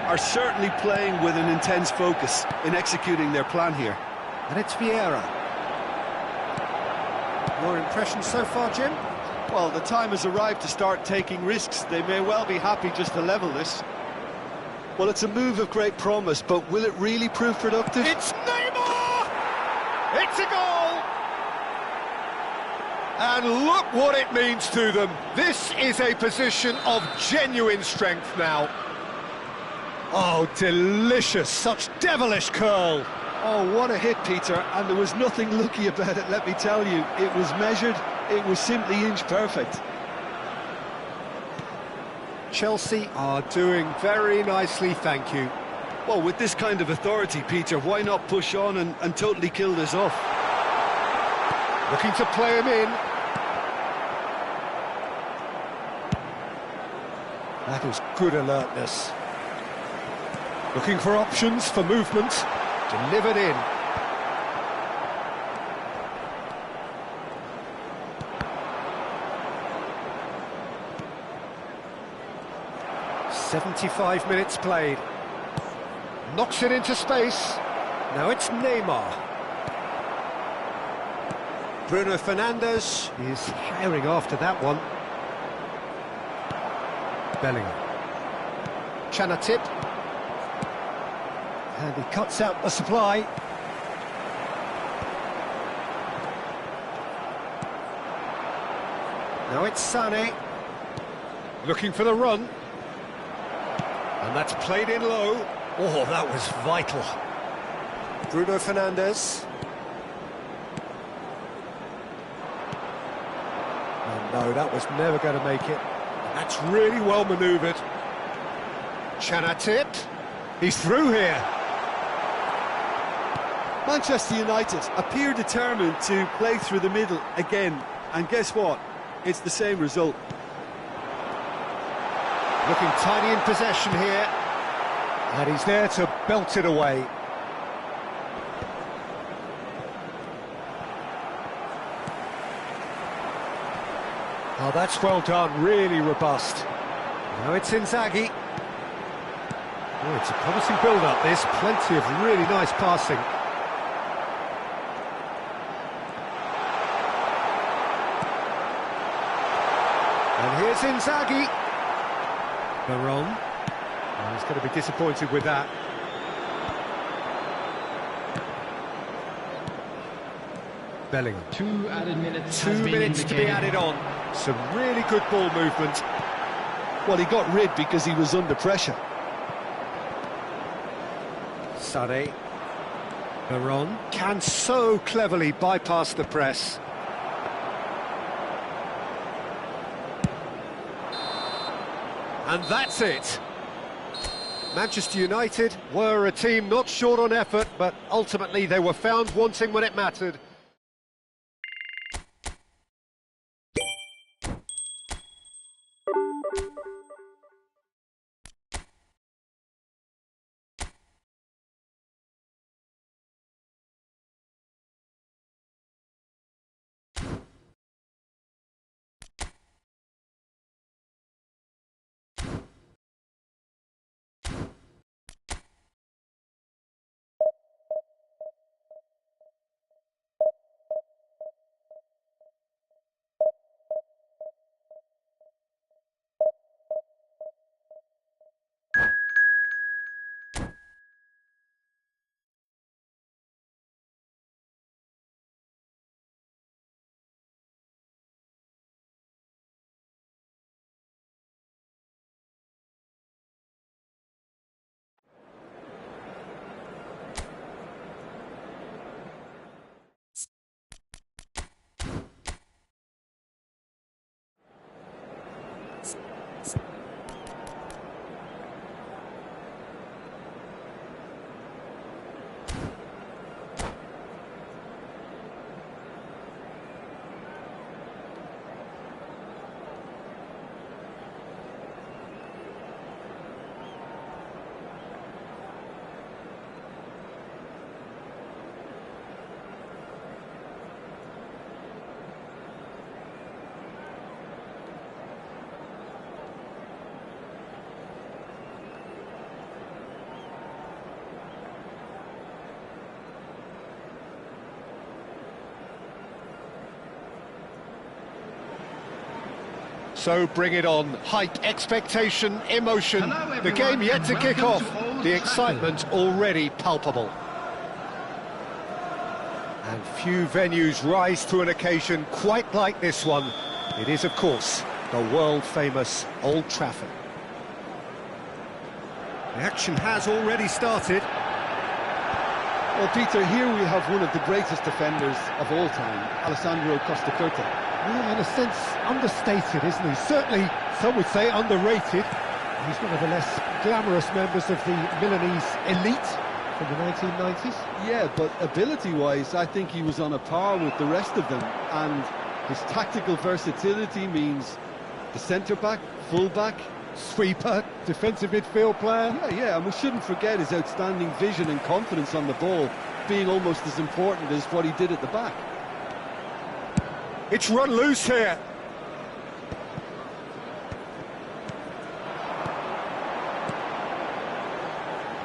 Are certainly playing with an intense focus in executing their plan here. And it's Vieira. Your impressions so far, Jim? Well, the time has arrived to start taking risks. They may well be happy just to level this. Well, it's a move of great promise, but will it really prove productive? It's Neymar! It's a goal! And look what it means to them. This is a position of genuine strength now. Oh, delicious, such devilish curl. Oh, what a hit, Peter, and there was nothing lucky about it, let me tell you. It was measured, it was simply inch perfect. Chelsea are doing very nicely, thank you. Well, with this kind of authority, Peter, why not push on and totally kill this off? Looking to play him in. That is good alertness. Looking for options for movement. Delivered in. "75 minutes played. Knocks it into space. Now it's Neymar. Bruno Fernandes is herring after that one. Bellingham. Chanatip. And he cuts out the supply. Now it's Sané. Looking for the run. And that's played in low. Oh, that was vital. Bruno Fernandes. Oh no, that was never going to make it. That's really well manoeuvred. Chanatip. He's through here. Manchester United appear determined to play through the middle again, and guess what? It's the same result. Looking tiny in possession here, and he's there to belt it away. Oh, that's well done, really robust. Now it's Inzaghi. Oh, it's a promising build-up, this. Plenty of really nice passing. And here's Inzaghi. Veron. Oh, he's going to be disappointed with that. Bellingham. 2 added minutes. 2 minutes to be added on. Some really good ball movement. Well, he got rid because he was under pressure. Sané. Veron can so cleverly bypass the press. And that's it. Manchester United were a team not short on effort, but ultimately they were found wanting when it mattered. So bring it on. Hype, expectation, emotion. Hello, The game everyone, yet to and kick welcome off. to Old The Trafford. excitement already palpable. And few venues rise to an occasion quite like this one. It is, of course, the world-famous Old Trafford. The action has already started. Well, Peter, here we have one of the greatest defenders of all time, Alessandro Costacurta. Yeah, in a sense, understated, isn't he? Certainly, some would say underrated. He's one of the less glamorous members of the Milanese elite from the 1990s. Yeah, but ability-wise, I think he was on a par with the rest of them. And his tactical versatility means the centre-back, full-back, Sweeper, defensive midfield player. Yeah, and we shouldn't forget his outstanding vision and confidence on the ball, being almost as important as what he did at the back. It's run loose here.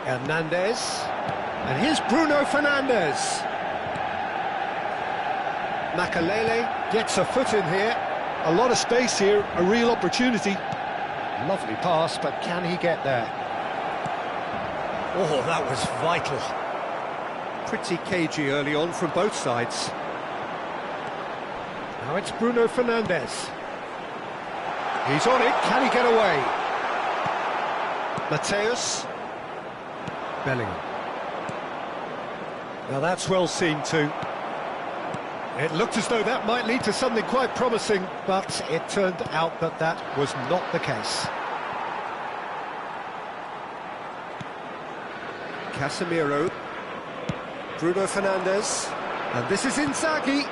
Hernandez. And here's Bruno Fernandes. Makalele gets a foot in here. A lot of space here, a real opportunity. Lovely pass, but can he get there? Oh, that was vital. Pretty cagey early on from both sides. Now it's Bruno Fernandes. He's on it, can he get away? Mateus. Bellingham. Now that's well seen too. It looked as though that might lead to something quite promising, but it turned out that that was not the case. Casemiro. Bruno Fernandes. And this is Inzaghi.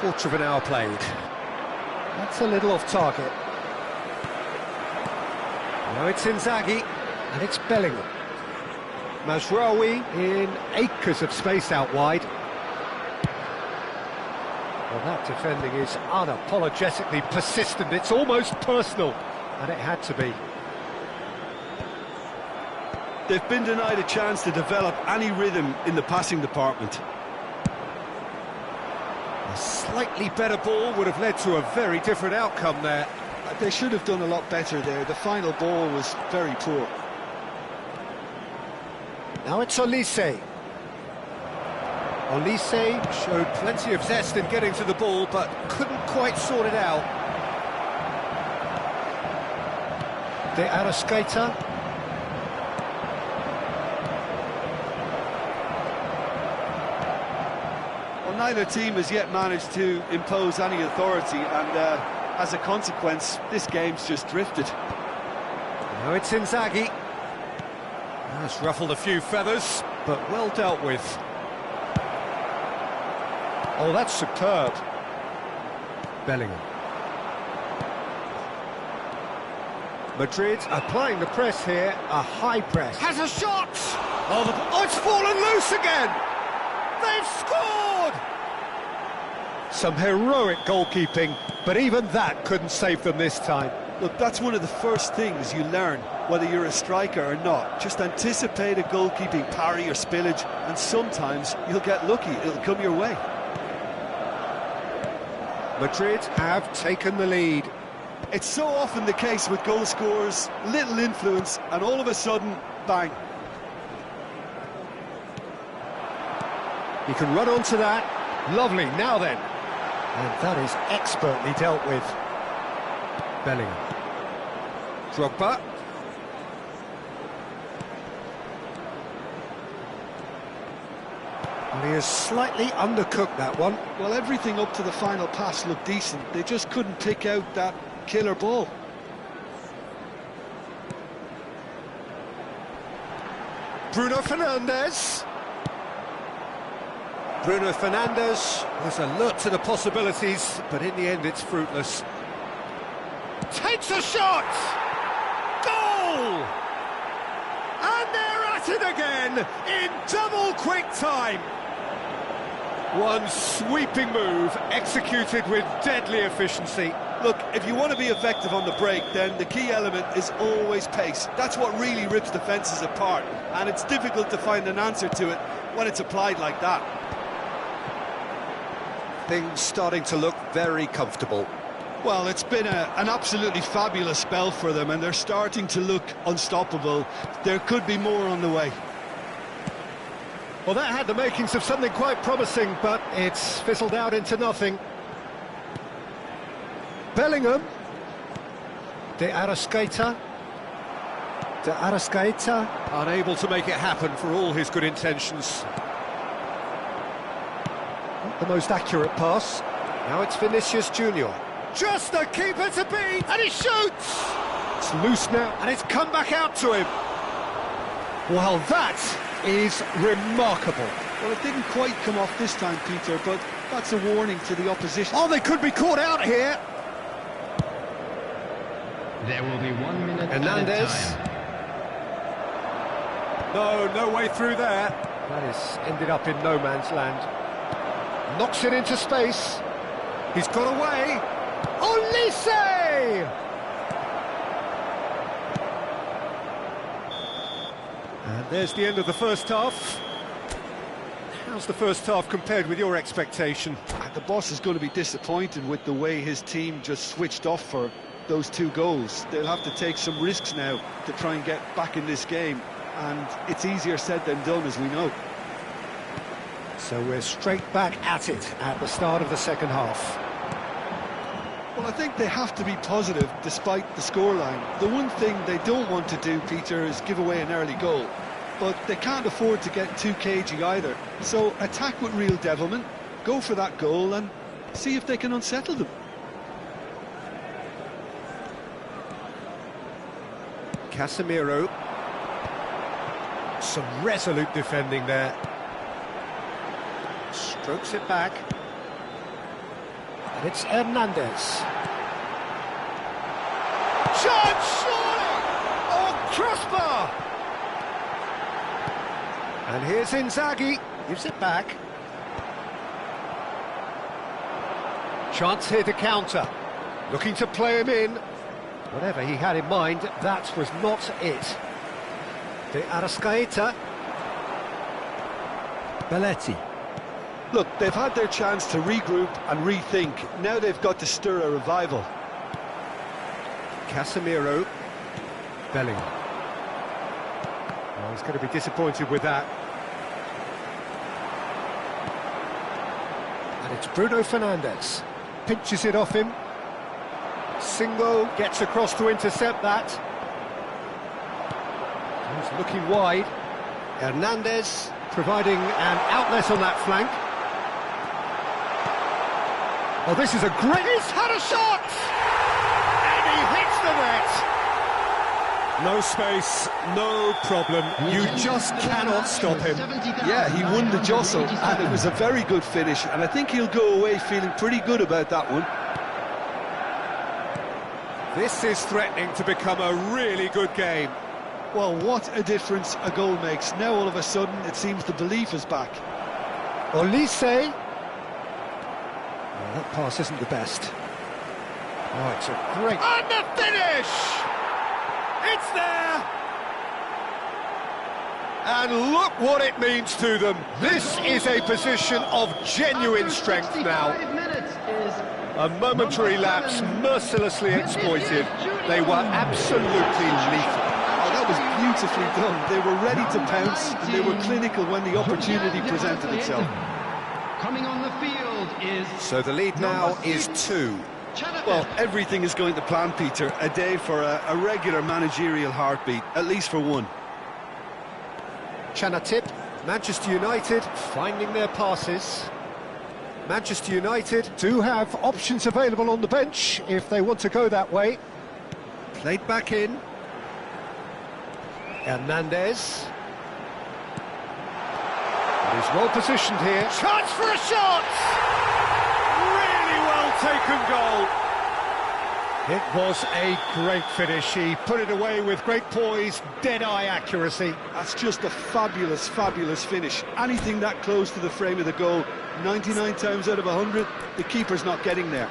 Quarter of an hour played. That's a little off target. Now it's Inzaghi, and it's Bellingham. Mazraoui in acres of space out wide. Well, that defending is unapologetically persistent. It's almost personal, and it had to be. They've been denied a chance to develop any rhythm in the passing department. A slightly better ball would have led to a very different outcome there. They should have done a lot better there. The final ball was very poor. Now it's Olise. Olise showed plenty of zest in getting to the ball, but couldn't quite sort it out. De Arrascaeta. Well, neither team has yet managed to impose any authority, and as a consequence, this game's just drifted. Now it's Inzaghi. That's ruffled a few feathers, but well dealt with. Oh, that's superb. Bellingham. Madrid applying the press here, a high press. Has a shot! Oh, it's fallen loose again! They've scored! Some heroic goalkeeping, but even that couldn't save them this time. Look, that's one of the first things you learn, whether you're a striker or not. Just anticipate a goalkeeping parry or spillage, and sometimes you'll get lucky, it'll come your way. Madrid have taken the lead. It's so often the case with goal scorers, little influence, and all of a sudden, bang. He can run onto that. Lovely, now then. And that is expertly dealt with. Bellingham. Drogba. And he has slightly undercooked that one. Well, everything up to the final pass looked decent. They just couldn't pick out that killer ball. Bruno Fernandes. Bruno Fernandes was alert to the possibilities, but in the end it's fruitless. Takes a shot! Goal! And they're at it again in double quick time. One sweeping move executed with deadly efficiency. Look, if you want to be effective on the break, then the key element is always pace. That's what really rips defences apart, and it's difficult to find an answer to it when it's applied like that. Things starting to look very comfortable. Well, it's been an absolutely fabulous spell for them, and they're starting to look unstoppable. There could be more on the way. Well, that had the makings of something quite promising, but it's fizzled out into nothing. Bellingham. De Arrascaeta. De Arrascaeta. Unable to make it happen for all his good intentions. Not the most accurate pass. Now it's Vinicius Junior. Just the keeper to beat, and he shoots! It's loose now, and it's come back out to him. Well, that is remarkable. Well, it didn't quite come off this time, Peter, but that's a warning to the opposition. Oh, they could be caught out here. There will be 1 minute Hernandez. added time. No way through there. That is ended up in no man's land. Knocks it into space. He's got away. Olise! And there's the end of the first half. How's the first half compared with your expectation? The boss is going to be disappointed with the way his team just switched off for those 2 goals. They'll have to take some risks now to try and get back in this game, and it's easier said than done, as we know. So we're straight back at it at the start of the second half. Well, I think they have to be positive despite the scoreline. The one thing they don't want to do, Peter, is give away an early goal. But they can't afford to get too cagey either. So attack with real devilment, go for that goal and see if they can unsettle them. Casemiro. Some resolute defending there. Strokes it back. And it's Hernandez. Chance, surely! Oh, crossbar! And here's Inzaghi. Gives it back. Chance here to counter. Looking to play him in. Whatever he had in mind, that was not it. De Arrascaeta. Belletti. Look, they've had their chance to regroup and rethink. Now they've got to stir a revival. Casemiro. Bellingham. Oh, he's going to be disappointed with that. And it's Bruno Fernandes. Pinches it off him. Singo gets across to intercept that. He's looking wide. Hernandez providing an outlet on that flank. Oh, this is a great... He's had a shot! And he hits the net! No space, no problem. You just cannot stop him. Yeah, he won the jostle, and it was a very good finish, and I think he'll go away feeling pretty good about that one. This is threatening to become a really good game. Well, what a difference a goal makes. Now all of a sudden it seems the belief is back. Olise. That pass isn't the best. Oh, it's a great... And the finish! It's there! And look what it means to them. This is a position of genuine strength now. A momentary lapse, mercilessly exploited. They were absolutely lethal. Oh, that was beautifully done. They were ready to pounce, and they were clinical when the opportunity presented itself. Coming on the field is... So the lead now is 2. Well, everything is going to plan, Peter. A day for a regular managerial heartbeat, at least for one. Chanatip, Manchester United finding their passes. Manchester United do have options available on the bench if they want to go that way. Played back in. Hernandez. He's well positioned here. Chance for a shot! Really well taken goal. It was a great finish. He put it away with great poise, dead-eye accuracy. That's just a fabulous, fabulous finish. Anything that close to the frame of the goal, 99 times out of 100, the keeper's not getting there.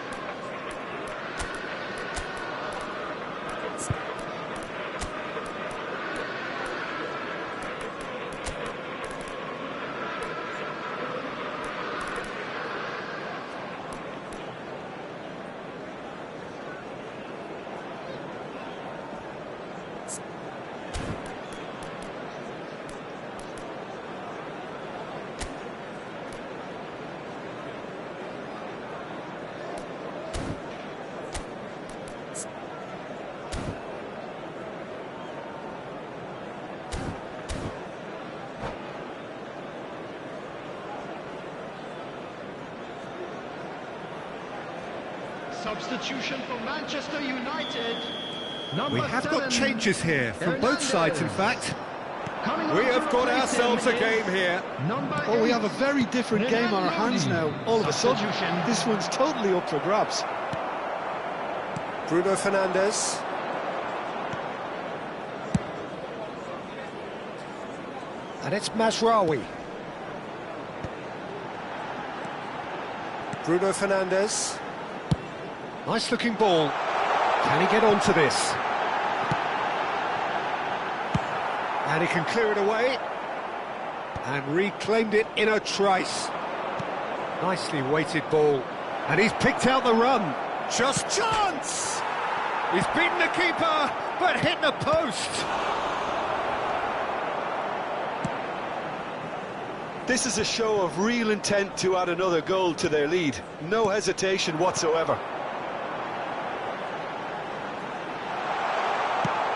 Substitution for Manchester United. Number We have 7, got changes here from both sides, in fact. Coming on We to have got replace ourselves him a game is here. Number Oh, we 8, have a very different game on our hands now, all of a sudden. Substitution. This one's totally up for grabs. Bruno Fernandes. And it's Mazraoui. Bruno Fernandes. Nice looking ball. Can he get onto this? And he can clear it away. And reclaimed it in a trice. Nicely weighted ball. And he's picked out the run. Just chance! He's beaten the keeper, but hit the post. This is a show of real intent to add another goal to their lead. No hesitation whatsoever.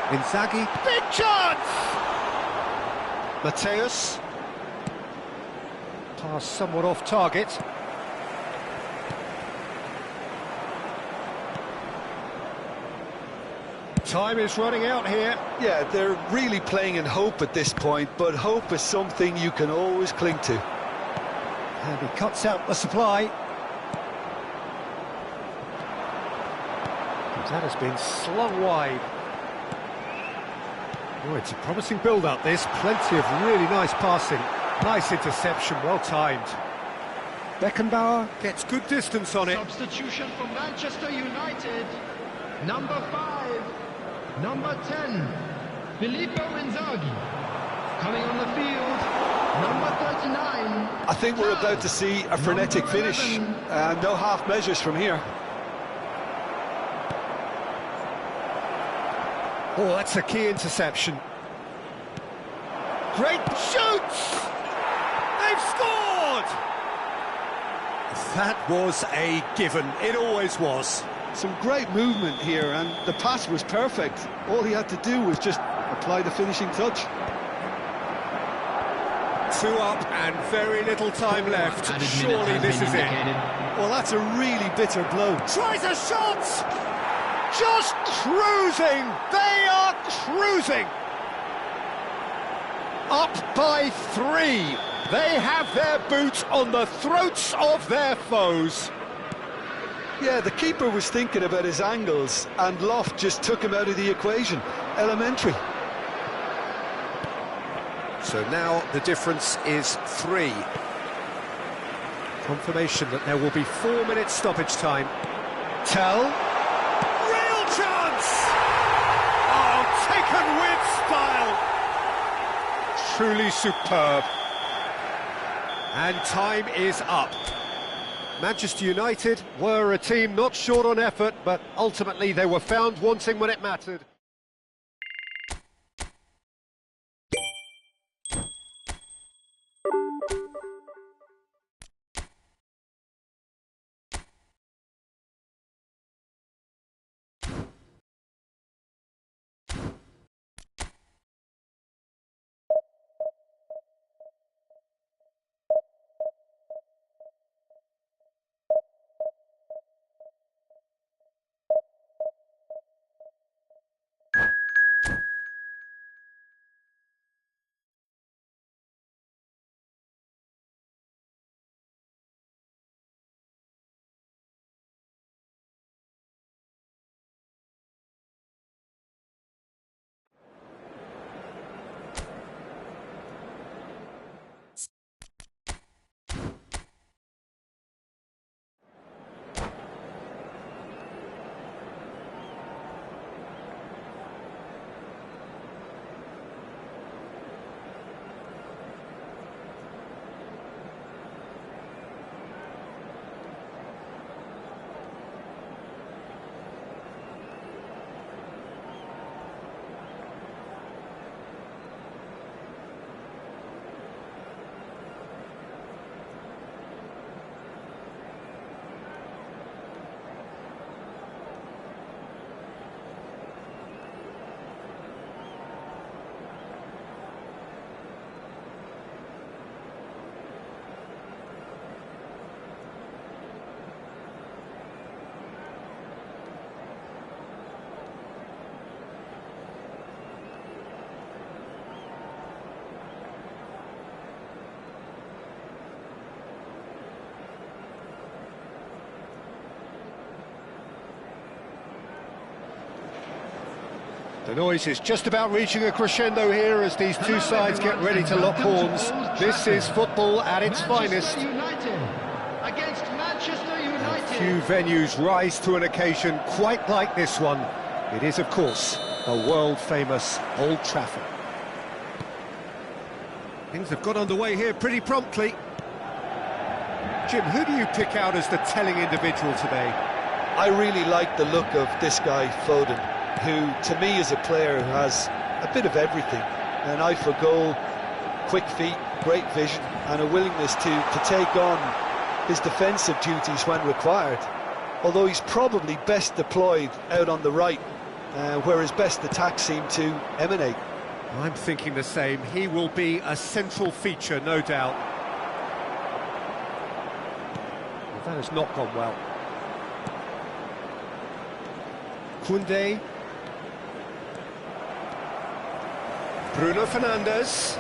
Inzaghi, big chance! Mateus. Pass somewhat off target. Time is running out here. Yeah, they're really playing in hope at this point, but hope is something you can always cling to. And he cuts out the supply. That has been slung wide. Oh, it's a promising build-up, this. Plenty of really nice passing. Nice interception, well timed. Beckenbauer gets good distance on it. Substitution for Manchester United. Number 5, number 10, Filippo Inzaghi. Coming on the field, number 39. I think we're about to see a frenetic Number finish. 11. No half measures from here. Oh, that's a key interception. Great shoots! They've scored! That was a given. It always was. Some great movement here, and the pass was perfect. All he had to do was just apply the finishing touch. 2 up and very little time left. Added minutes Surely has this been is it. indicated. Well, that's a really bitter blow. Tries a shot! Just cruising! They are cruising! Up by 3. They have their boot on the throats of their foes. Yeah, the keeper was thinking about his angles, and Loft just took him out of the equation. Elementary. So now the difference is 3. Confirmation that there will be 4 minutes stoppage time. Tell. Real chance! Oh, taken with style. Truly superb. And time is up. Manchester United were a team not short on effort, but ultimately they were found wanting when it mattered. The noise is just about reaching a crescendo here as these two sides get ready to lock horns. This is football at its finest. United against Manchester United. Few venues rise to an occasion quite like this one. It is, of course, the world-famous Old Trafford. Things have got underway here pretty promptly. Jim, who do you pick out as the telling individual today? I really like the look of this guy, Foden, who, to me, is a player who has a bit of everything. An eye for goal, quick feet, great vision, and a willingness to take on his defensive duties when required. Although he's probably best deployed out on the right, where his best attacks seem to emanate. I'm thinking the same. He will be a central feature, no doubt. Well, that has not gone well. Koundé. Bruno Fernandes.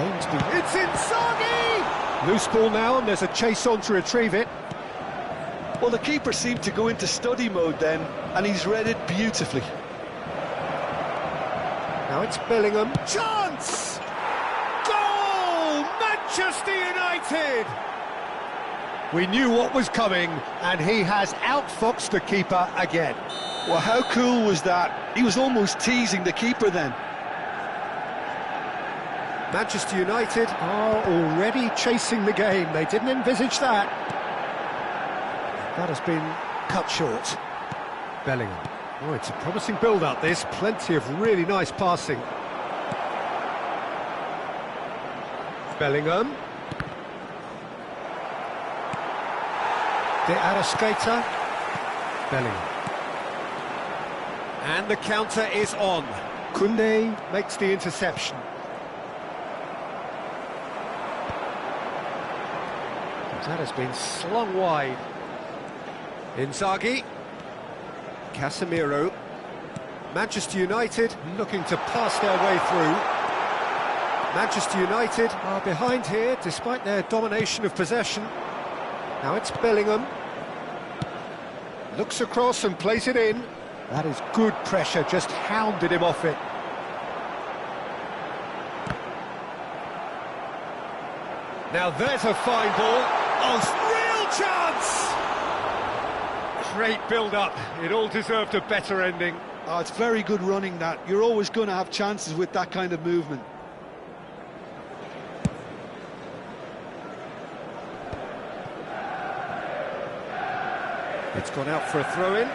It's Inzaghi! Loose ball now, and there's a chase on to retrieve it. Well, the keeper seemed to go into study mode then, and he's read it beautifully. Now it's Bellingham. Chance! Goal! Manchester United! We knew what was coming, and he has outfoxed the keeper again. Well, how cool was that? He was almost teasing the keeper then. Manchester United are already chasing the game. They didn't envisage that. That has been cut short. Bellingham. Oh, it's a promising build-up, this. Plenty of really nice passing. Bellingham. De Arrascaeta. Bellingham. And the counter is on. Koundé makes the interception. That has been slung wide. Inzaghi. Casemiro. Manchester United looking to pass their way through. Manchester United are behind here despite their domination of possession. Now it's Bellingham. Looks across and plays it in. That is good pressure, just hounded him off it. Now there's a fine ball. Oh, real chance! Great build-up. It all deserved a better ending. Oh, it's very good running, that. You're always going to have chances with that kind of movement. It's gone out for a throw-in.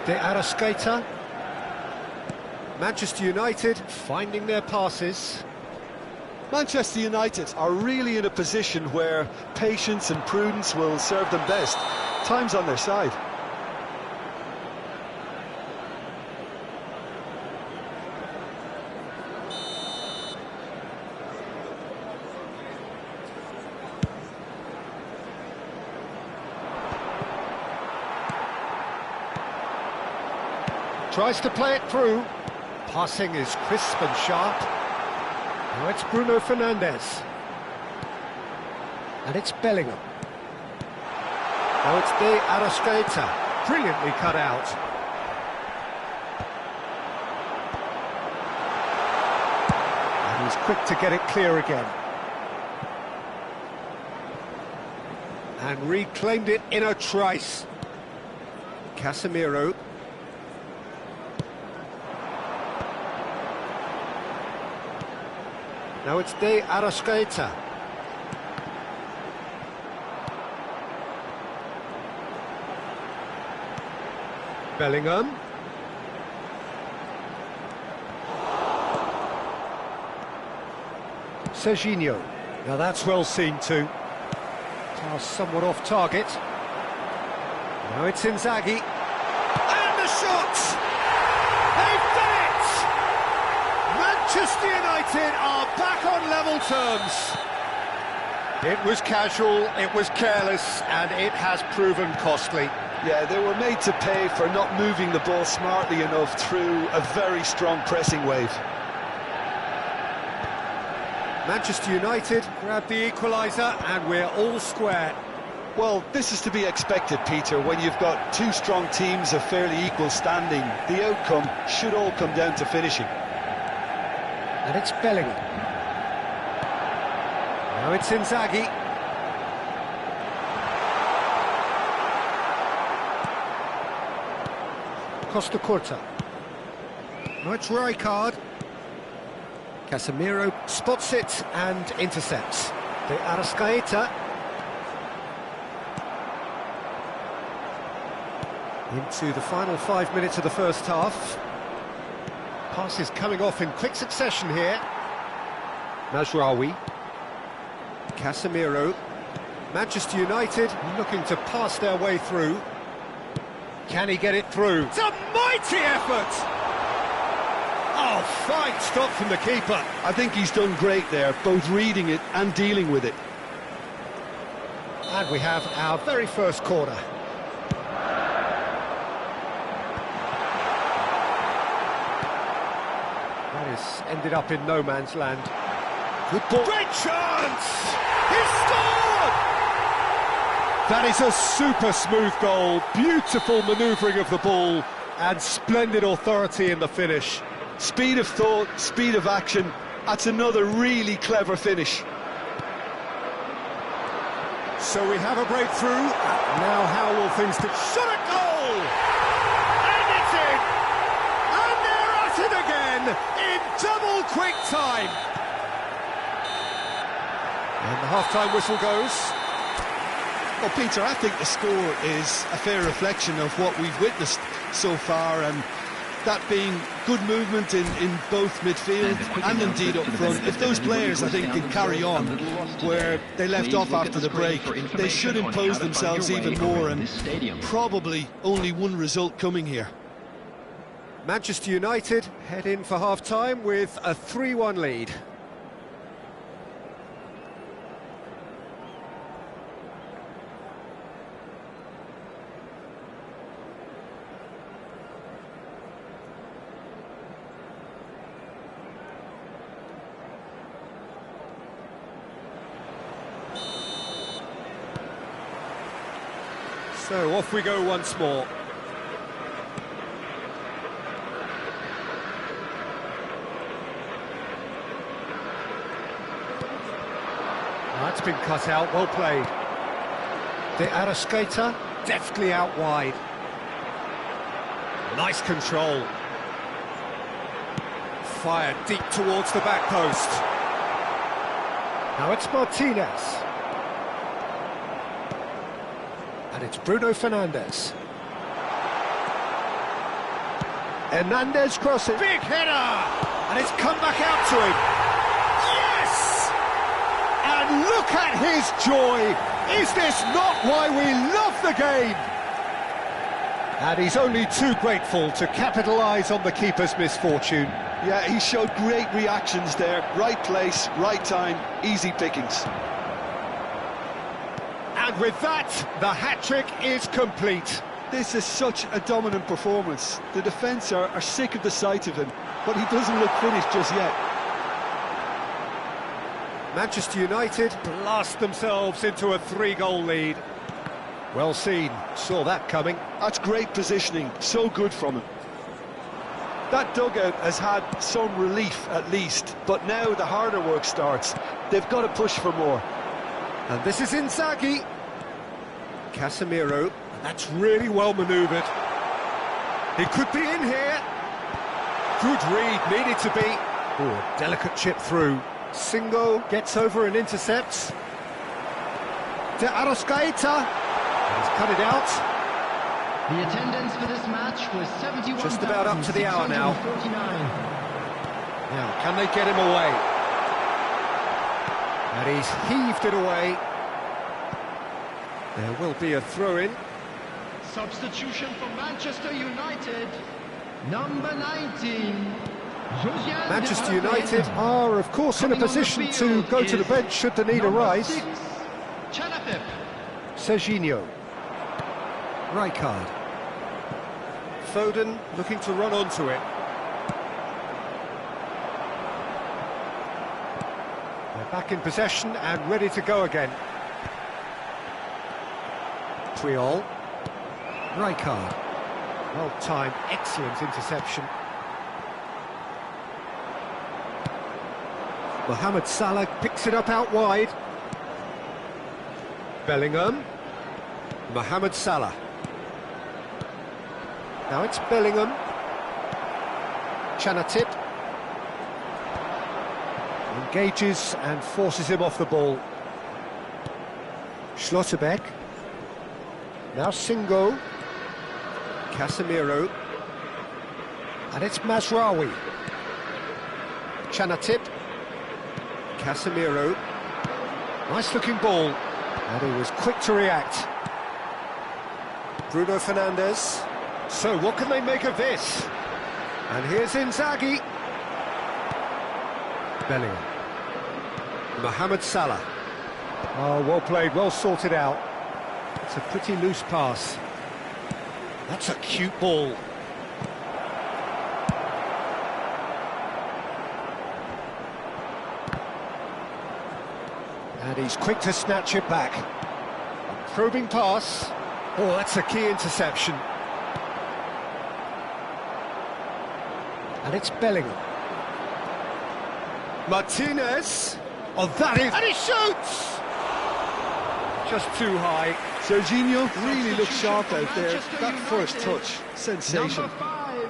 De Arrascaeta. Manchester United finding their passes. Manchester United are really in a position where patience and prudence will serve them best. Time's on their side. Tries to play it through. Passing is crisp and sharp. Now it's Bruno Fernandes. And it's Bellingham. Now it's De Arrascaeta. Brilliantly cut out. And he's quick to get it clear again. And reclaimed it in a trice. Casemiro. Now it's De Arrascaeta. Bellingham. Serginho. Now that's well seen too. Pass somewhat off target. Now it's Inzaghi. And the shot! They've done it! Manchester United are back on level terms. It was casual, it was careless, and it has proven costly. Yeah, they were made to pay for not moving the ball smartly enough through a very strong pressing wave. Manchester United grab the equaliser, and we're all square. Well, this is to be expected, Peter, when you've got two strong teams of fairly equal standing. The outcome should all come down to finishing. And it's Bellingham. Now it's Inzaghi. Costa Curta. Now it's Rijkaard. Casemiro spots it and intercepts. De Arrascaeta. Into the final 5 minutes of the first half. Passes coming off in quick succession here. Mazraoui. Casemiro. Manchester United looking to pass their way through. Can he get it through? It's a mighty effort! Oh, fine stop from the keeper. I think he's done great there, both reading it and dealing with it. And we have our very first corner. That is ended up in no man's land. Good ball. Great chance! He scored! That is a super smooth goal. Beautiful manoeuvring of the ball and splendid authority in the finish. Speed of thought, speed of action. That's another really clever finish. So we have a breakthrough. Now how will things do? Shot a goal! And it's in! And they're at it again in double quick time. And the half-time whistle goes. Well, Peter, I think the score is a fair reflection of what we've witnessed so far, and that being good movement in both midfield and indeed up front. If those players, I think, can carry on where they left off after the break, they should impose themselves even more, and probably only one result coming here. Manchester United head in for half-time with a 3-1 lead. So off we go once more. That's been cut out, well played. De Arrascaeta, deftly out wide. Nice control. Fired deep towards the back post. Now it's Martinez. And it's Bruno Fernandes. Hernandez crossing. Big header! And it's come back out to him. Yes! And look at his joy! Is this not why we love the game? And he's only too grateful to capitalise on the keeper's misfortune. Yeah, he showed great reactions there. Right place, right time, easy pickings. And with that, the hat-trick is complete. This is such a dominant performance. The defence are sick of the sight of him, but he doesn't look finished just yet. Manchester United blast themselves into a 3-goal lead. Well seen, saw that coming. That's great positioning, so good from him. That dugout has had some relief at least, but now the harder work starts. They've got to push for more. And this is Inzaghi. Casemiro, that's really well manoeuvred. He could be in here. Good read, needed to be. Oh, delicate chip through. Singo gets over and intercepts. De Arrascaeta. He's cut it out. The attendance for this match was 71,649. Just about up to the hour now. Now, can they get him away? And he's heaved it away. There will be a throw-in. Substitution for Manchester United. Number 19. Josiane Manchester de Arquette. United are, of course, in a position to go to the bench should the need arise. Chanapip. Serginho. Rijkaard. Foden looking to run onto it. They're back in possession and ready to go again. Puyol. Rijkaard. Well-timed, excellent interception. Mohamed Salah picks it up out wide. Bellingham. Mohamed Salah. Now it's Bellingham. Chanatip. Engages and forces him off the ball. Schlotterbeck. Now Singo. Casemiro. And it's Mazraoui. Chanatip. Casemiro. Nice looking ball. And he was quick to react. Bruno Fernandes. So what can they make of this? And here's Inzaghi. Bellingham. Mohamed Salah. Oh, well played, well sorted out. It's a pretty loose pass. That's a cute ball. And he's quick to snatch it back. A probing pass. Oh, that's a key interception. And it's Bellingham. Martinez. Oh, that is... And he shoots! Just too high. Serginho really looked sharp out there. That first touch, sensation. Number 5.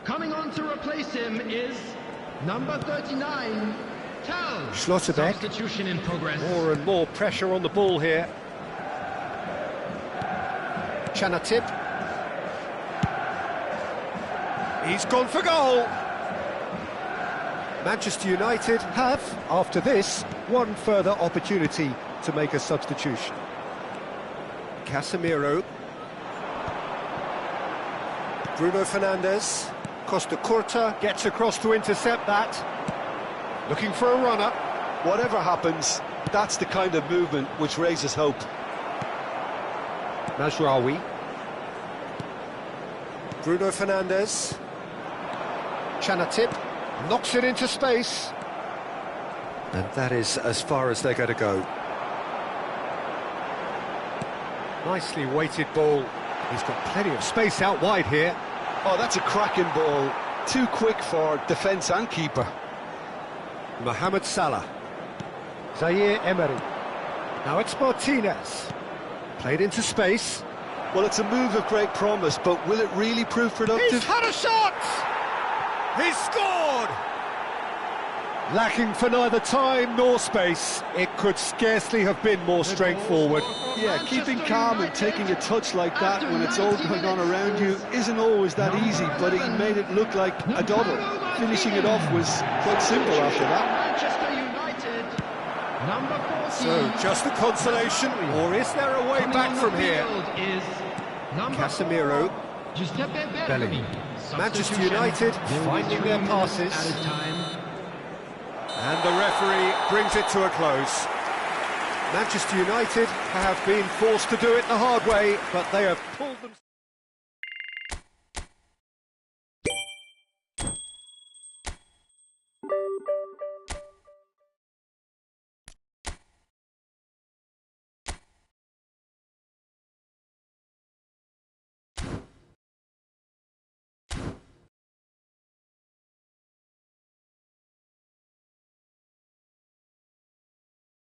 Coming on to replace him is number 39, Tel. Schlotterbeck. Substitution in progress. More and more pressure on the ball here. Chanatip. He's gone for goal. Manchester United have, after this, one further opportunity to make a substitution. Casemiro. Bruno Fernandes. Costa Curta gets across to intercept that. Looking for a runner. Whatever happens, that's the kind of movement which raises hope. Mazraoui. Bruno Fernandes. Chanatip knocks it into space. And that is as far as they're going to go. Nicely weighted ball. He's got plenty of space out wide here. Oh, that's a cracking ball. Too quick for defence and keeper. Mohamed Salah. Zaire Emery. Now it's Martinez. Played into space. Well, it's a move of great promise, but will it really prove productive? He's had a shot! He's scored! Lacking for neither time nor space. It could scarcely have been more straightforward. Yeah, keeping calm and taking a touch like that when it's all going on around you isn't always that easy, but he made it look like a double. Finishing it off was quite simple after that. Manchester United, number 14. So, just a consolation, or is there a way back from here? Is Casemiro. Bellingham. Manchester United finding their passes. And the referee brings it to a close. Manchester United have been forced to do it the hard way, but they have pulled them...